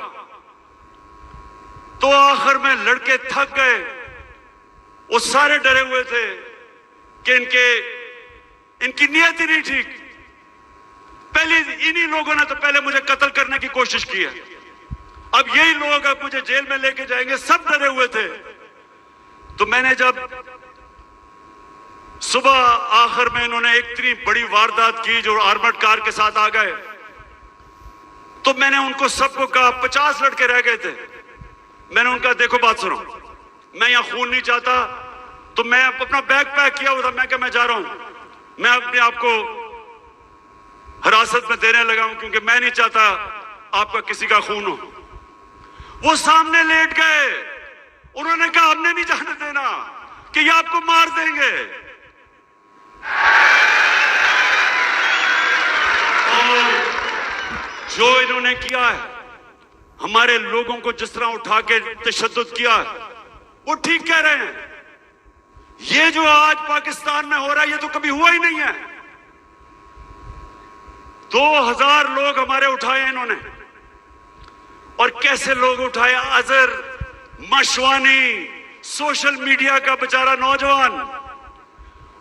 तो आखिर में लड़के थक गए, वो सारे डरे हुए थे कि इनकी नीयत ही नहीं ठीक। पहले इन्हीं लोगों ने तो पहले मुझे कत्ल करने की कोशिश की है, अब यही लोग अब मुझे जेल में लेके जाएंगे, सब डरे हुए थे। तो मैंने जब सुबह आखिर में इन्होंने एक इतनी बड़ी वारदात की जो आर्मर्ड कार के साथ आ गए, तो मैंने उनको सबको कहा, 50 लड़के रह गए थे, मैंने उनका देखो बात सुनो, मैं यहां खून नहीं चाहता। तो मैं अपना बैग पैक किया हुआ था, मैं क्या मैं जा रहा हूं, मैं अपने आप को हिरासत में देने लगा हूं क्योंकि मैं नहीं चाहता आपका किसी का खून हो। वो सामने लेट गए, उन्होंने कहा हमने नहीं जाने देना कि ये आपको मार देंगे। और जो इन्होंने किया है, हमारे लोगों को जिस तरह उठा के तशद्दुद किया, वो ठीक कह रहे हैं। ये जो आज पाकिस्तान में हो रहा है ये तो कभी हुआ ही नहीं है। 2000 लोग हमारे उठाए इन्होंने, और कैसे लोग उठाए, अजहर मशवानी, सोशल मीडिया का बेचारा नौजवान,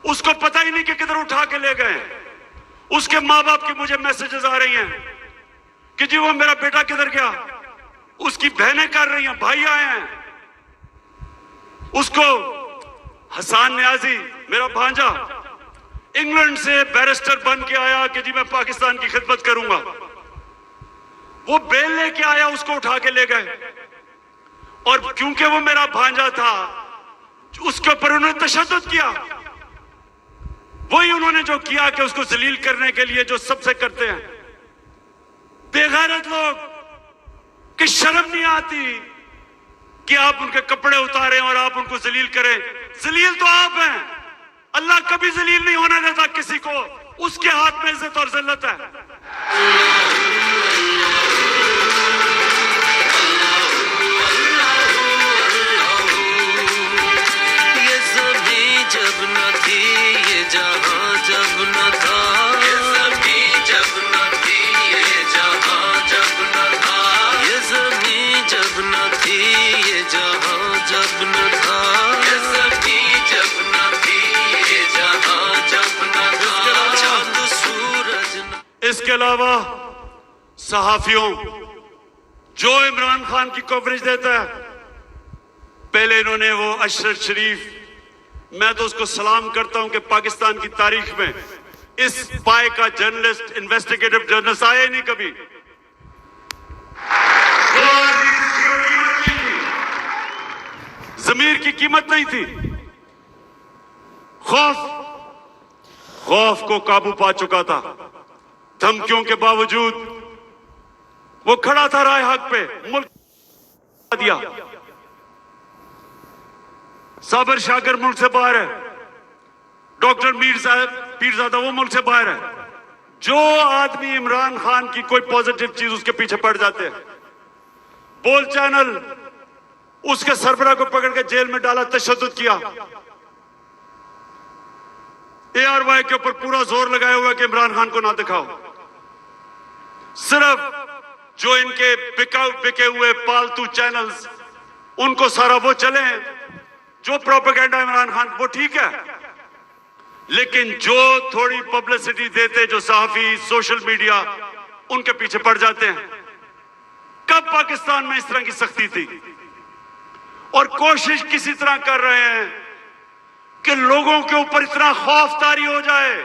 उसको पता ही नहीं कि किधर उठा के ले गए। उसके माँ बाप की मुझे मैसेजेस आ रही हैं कि जी वो मेरा बेटा किधर गया, उसकी बहनें कर रही हैं, भाई आए हैं। उसको हसन न्याजी मेरा भांजा इंग्लैंड से बैरिस्टर बन के आया कि जी मैं पाकिस्तान की खिदमत करूंगा, वो बेल लेके आया, उसको उठा के ले गए। और क्योंकि वो मेरा भांजा था, उसके ऊपर उन्होंने तशद्दुद किया। वही उन्होंने जो किया कि उसको जलील करने के लिए जो सबसे करते हैं बेगैरत लोग, कि शर्म नहीं आती कि आप उनके कपड़े उतारें और आप उनको जलील करें। जलील तो आप हैं, अल्लाह कभी जलील नहीं होने देता किसी को, उसके हाथ में इज्जत और जिल्लत है। ये ज़मीं जब न थी, ये जहां जब न था, ये ज़मीं जब न थी, ये जहां जब न था, ये ज़मीं जब न थी, ये जहां जब न था, ये ज़मीं जब न थी, ये जहां जब न था, चांद सूरज न। इसके अलावा सहाफियों जो इमरान खान की कवरेज देता है, पहले इन्होंने वो अशरफ शरीफ, मैं तो उसको सलाम करता हूं कि पाकिस्तान की तारीख में इस पाए का जर्नलिस्ट, इन्वेस्टिगेटिव जर्नलिस्ट आया ही नहीं कभी। जमीर की कीमत नहीं थी, खौफ को काबू पा चुका था। धमकियों के बावजूद वो खड़ा था राह हक पे, मुल्क दिया। साबर शाकर मुल्क से बाहर है, डॉक्टर पीरजादा वो मुल्क से बाहर है। जो आदमी इमरान खान की कोई पॉजिटिव चीज उसके पीछे पड़ जाते हैं। बोल चैनल उसके सरबराह को पकड़ के जेल में डाला, तशद्दुद किया। ARY के ऊपर पूरा जोर लगाया हुआ कि इमरान खान को ना दिखाओ। सिर्फ जो इनके बिके हुए पालतू चैनल्स, उनको सारा वो चले। जो प्रोपेगेंडा इमरान खान वो ठीक है, लेकिन जो थोड़ी पब्लिसिटी देते जो सहाफी, सोशल मीडिया, उनके पीछे पड़ जाते हैं। कब पाकिस्तान में इस तरह की सख्ती थी? और कोशिश किसी तरह कर रहे हैं कि लोगों के ऊपर इतना खौफ तारी हो जाए,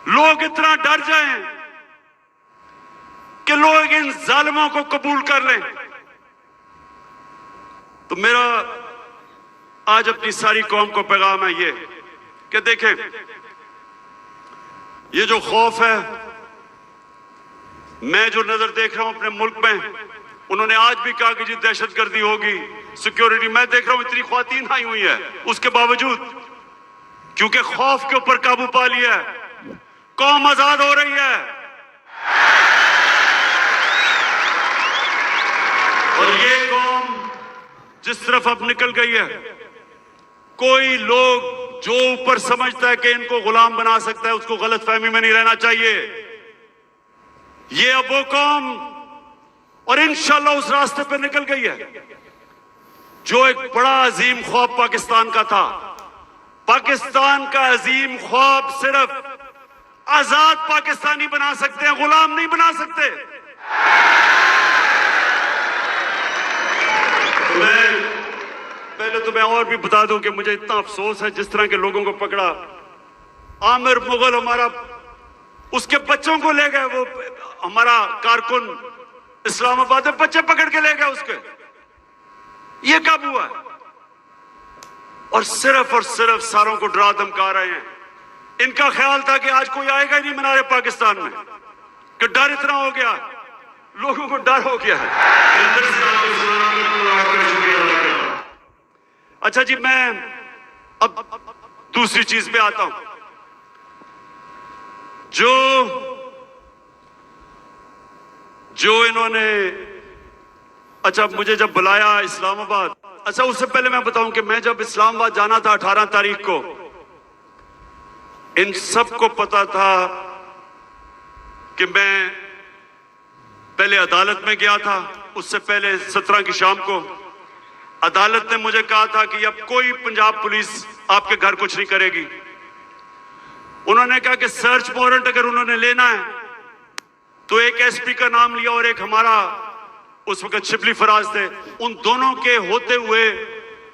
लोग इतना डर जाएं कि लोग इन जालिमों को कबूल कर लें। तो मेरा आज अपनी सारी कौम को पैगाम है ये कि देखें, ये जो खौफ है, मैं जो नजर देख रहा हूं अपने मुल्क में, उन्होंने आज भी कहा कि जी दहशतगर्दी होगी, सिक्योरिटी, मैं देख रहा हूं इतनी ख्वातीन आई हुई है, उसके बावजूद क्योंकि खौफ के ऊपर काबू पा लिया है, कौम आजाद हो रही है। और ये कौम जिस तरफ अब निकल गई है, कोई लोग जो ऊपर समझता है कि इनको गुलाम बना सकता है, उसको गलत फहमी में नहीं रहना चाहिए। ये अब वो कौम और इंशाल्लाह उस रास्ते पे निकल गई है जो एक बड़ा अजीम ख्वाब पाकिस्तान का था। पाकिस्तान का अजीम ख्वाब सिर्फ आजाद पाकिस्तानी बना सकते हैं, गुलाम नहीं बना सकते। पहले तो मैं और भी बता दूं कि मुझे इतना अफसोस है जिस तरह के लोगों को पकड़ा। आमिर मुगल हमारा, उसके बच्चों को ले गए, वो हमारा कारकुन इस्लामाबाद में बच्चे पकड़ के ले गए उसके, ये कब हुआ? और सिर्फ सारों को डरा धमका रहे हैं। इनका ख्याल था कि आज कोई आएगा ही नहीं मीनारे पाकिस्तान में, कि डर इतना हो गया, लोगों को डर हो गया है। अच्छा जी, मैं अब दूसरी चीज पे आता हूं। जो इन्होंने, अच्छा मुझे जब बुलाया इस्लामाबाद, अच्छा उससे पहले मैं बताऊं कि मैं जब इस्लामाबाद जाना था 18 तारीख को, इन सबको पता था कि मैं पहले अदालत में गया था। उससे पहले 17 की शाम को अदालत ने मुझे कहा था कि अब कोई पंजाब पुलिस आपके घर कुछ नहीं करेगी। उन्होंने कहा कि सर्च वारंट अगर उन्होंने लेना है तो एक एसपी का नाम लिया और एक हमारा उस वक्त शिबली फराज थे, उन दोनों के होते हुए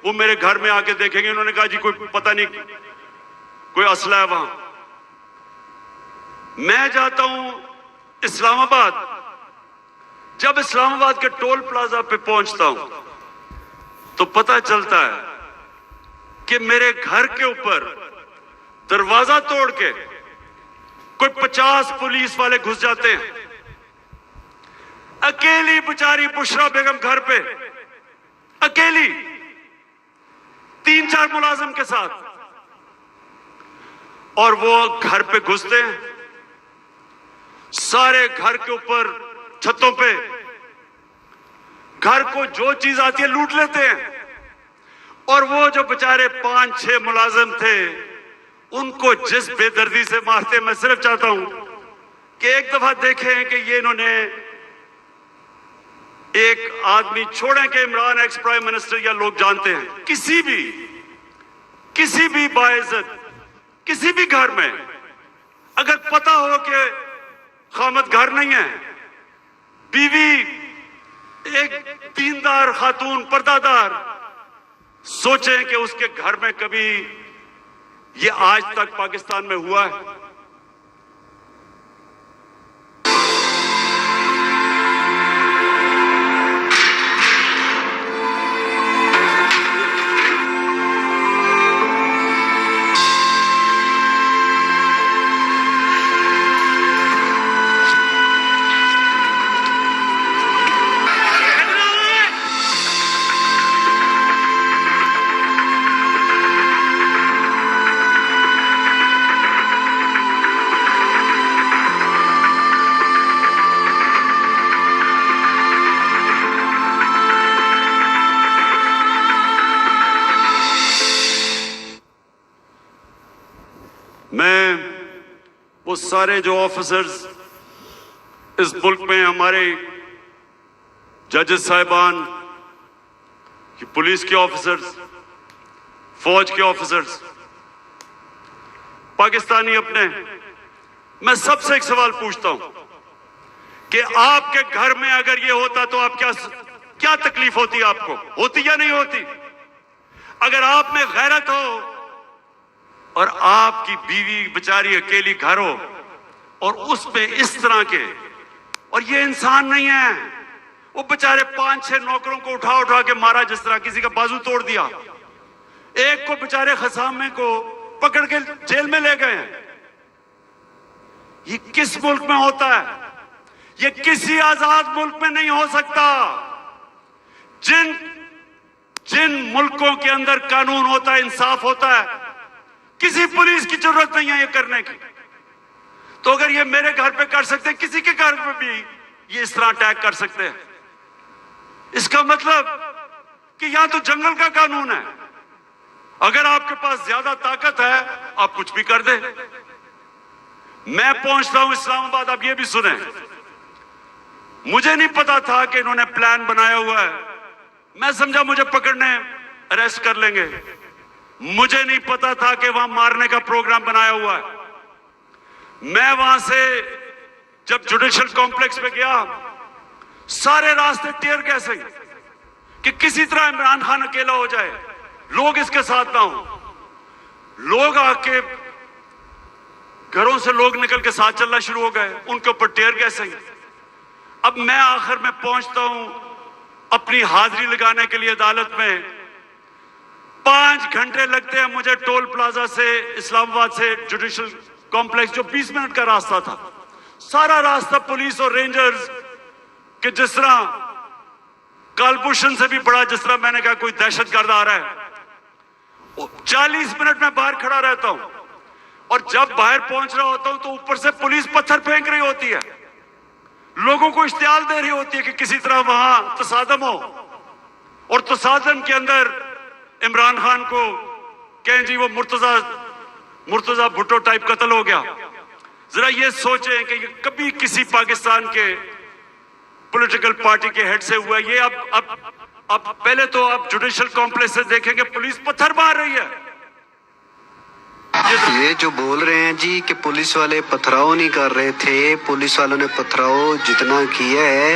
वो मेरे घर में आके देखेंगे। उन्होंने कहा जी कोई पता नहीं, कोई असला है वहां। मैं जाता हूं इस्लामाबाद, जब इस्लामाबाद के टोल प्लाजा पे पहुंचता हूं तो पता चलता है कि मेरे घर के ऊपर दरवाजा तोड़ के कोई 50 पुलिस वाले घुस जाते हैं। अकेली बेचारी बुशरा बेगम घर पे, अकेली, 3-4 मुलाजिम के साथ, और वो घर पे घुसते हैं, सारे घर के ऊपर छतों पे घर को जो चीज आती है लूट लेते हैं। और वो जो बेचारे 5-6 मुलाजिम थे उनको जिस बेदर्दी से मारते, मैं सिर्फ चाहता हूं कि एक दफा देखें कि ये इन्होंने एक आदमी छोड़ें कि इमरान एक्स प्राइम मिनिस्टर या लोग जानते हैं, किसी भी बाइज्जत किसी भी घर में अगर पता हो कि खामद घर नहीं है, बीवी एक दीनदार खातून पर्दादार, सोचें कि उसके घर में कभी ये आज तक पाकिस्तान में हुआ है? मैं वो सारे जो ऑफिसर्स इस मुल्क में, हमारे जजेस साहिबान, पुलिस के ऑफिसर्स, फौज के ऑफिसर्स, पाकिस्तानी अपने, मैं सबसे एक सवाल पूछता हूं कि आपके घर में अगर ये होता तो आप क्या तकलीफ होती? आपको होती या नहीं होती? अगर आप में गैरत हो और आपकी बीवी बेचारी अकेली घर हो और उस पे इस तरह के, और ये इंसान नहीं है, वो बेचारे 5-6 नौकरों को उठा उठा के मारा, जिस तरह किसी का बाजू तोड़ दिया, एक को बेचारे खसामे को पकड़ के जेल में ले गए हैं। ये किस मुल्क में होता है? ये किसी आजाद मुल्क में नहीं हो सकता। जिन मुल्कों के अंदर कानून होता है, इंसाफ होता है, किसी पुलिस की जरूरत नहीं है ये करने की। तो अगर ये मेरे घर पे कर सकते हैं, किसी के घर पे भी ये इस तरह अटैक कर सकते हैं। इसका मतलब कि यहां तो जंगल का कानून है। अगर आपके पास ज्यादा ताकत है, आप कुछ भी कर दें। मैं पहुंचता हूं इस्लामाबाद, आप ये भी सुने, मुझे नहीं पता था कि इन्होंने प्लान बनाया हुआ है। मैं समझा मुझे पकड़ने, अरेस्ट कर लेंगे। मुझे नहीं पता था कि वहां मारने का प्रोग्राम बनाया हुआ है। मैं वहां से जब जुडिशियल कॉम्प्लेक्स पे गया, सारे रास्ते टीयर गैस हैं कि किसी तरह इमरान खान अकेला हो जाए, लोग इसके साथ ना हो। लोग आके घरों से लोग निकल के साथ चलना शुरू हो गए, उनके ऊपर टीयर गैस हैं। अब मैं आखिर में पहुंचता हूं अपनी हाजिरी लगाने के लिए अदालत में। 5 घंटे लगते हैं मुझे टोल प्लाजा से, इस्लामाबाद से जुडिशियल कॉम्प्लेक्स, जो 20 मिनट का रास्ता था। सारा रास्ता पुलिस और रेंजर्स के, जिस तरह कालभूषण से भी बड़ा, जिस तरह मैंने कहा कोई दहशतगर्द आ रहा है। 40 मिनट में बाहर खड़ा रहता हूं, और जब बाहर पहुंच रहा होता हूं तो ऊपर से पुलिस पत्थर फेंक रही होती है, लोगों को इश्तियाल दे रही होती है कि किसी तरह वहां तसादम हो, और तसादम के अंदर इमरान खान को कहें जी वो मुर्तजा भुट्टो टाइप कत्ल हो गया। जरा ये सोचें कि ये कभी किसी पाकिस्तान के पॉलिटिकल पार्टी के हेड से हुआ। ये अब पहले तो आप जुडिशियल कॉम्प्लेक्स से देखेंगे पुलिस पत्थर मार रही है। ये जो बोल रहे हैं जी कि पुलिस वाले पथराव नहीं कर रहे थे, पुलिस वालों ने पथराव जितना किया है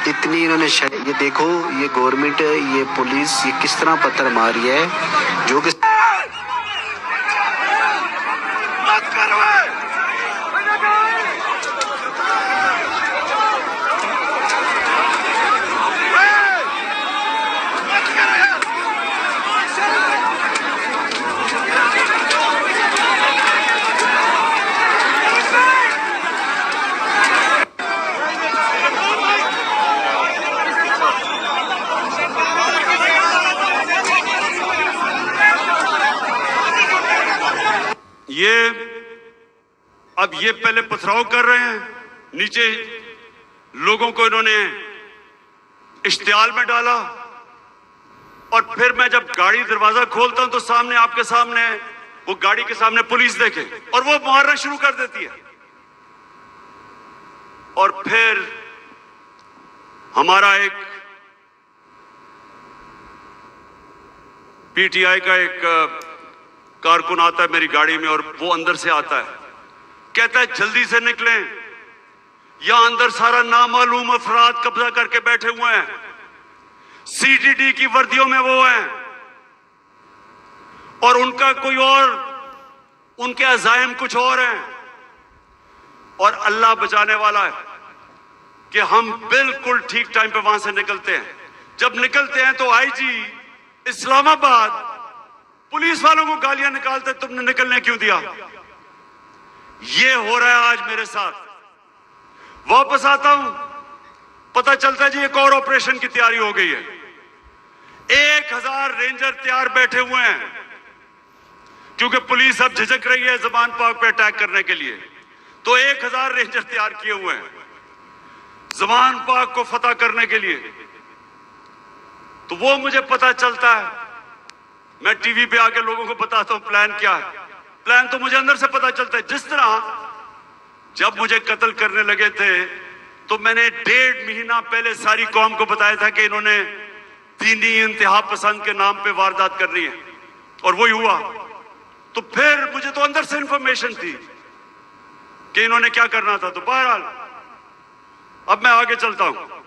इतनी इन्होंने, ये देखो ये गवर्नमेंट, ये पुलिस, ये किस तरह पत्थर मारी है, जो कि अब ये पहले पथराव कर रहे हैं, नीचे लोगों को इन्होंने इश्तियाल में डाला, और फिर मैं जब गाड़ी दरवाजा खोलता हूं तो सामने, आपके सामने, वो गाड़ी के सामने पुलिस देखे और वो मारना शुरू कर देती है। और फिर हमारा एक पीटीआई का एक कारकुन आता है मेरी गाड़ी में, और वो अंदर से आता है, कहता है जल्दी से निकलें, यहां अंदर सारा नामालूम अफराद कब्जा करके बैठे हुए हैं, सीटीडी की वर्दियों में वो हैं, और उनका कोई और, उनके अज़ाइम कुछ और हैं, और अल्लाह बचाने वाला है कि हम बिल्कुल ठीक टाइम पे वहां से निकलते हैं। जब निकलते हैं तो आईजी इस्लामाबाद पुलिस वालों को गालियां निकालते, तुमने निकलने क्यों दिया। ये हो रहा है आज मेरे साथ। वापस आता हूं, पता चलता है जी एक और ऑपरेशन की तैयारी हो गई है। 1000 रेंजर तैयार बैठे हुए हैं, क्योंकि पुलिस अब झिझक रही है ज़मान पाक पे अटैक करने के लिए, तो 1000 रेंजर तैयार किए हुए हैं ज़मान पाक को फतह करने के लिए। तो वो मुझे पता चलता है, मैं टीवी पे आके लोगों को बताता हूं प्लान क्या है। प्लान तो मुझे अंदर से पता चलता है। जिस तरह जब मुझे कत्ल करने लगे थे तो मैंने 1.5 महीना पहले सारी कौम को बताया था कि इन्होंने दीनी इंतहा पसंद के नाम पे वारदात करनी है, और वही हुआ। तो फिर मुझे तो अंदर से इंफॉर्मेशन थी कि इन्होंने क्या करना था। तो बहरहाल अब मैं आगे चलता हूं।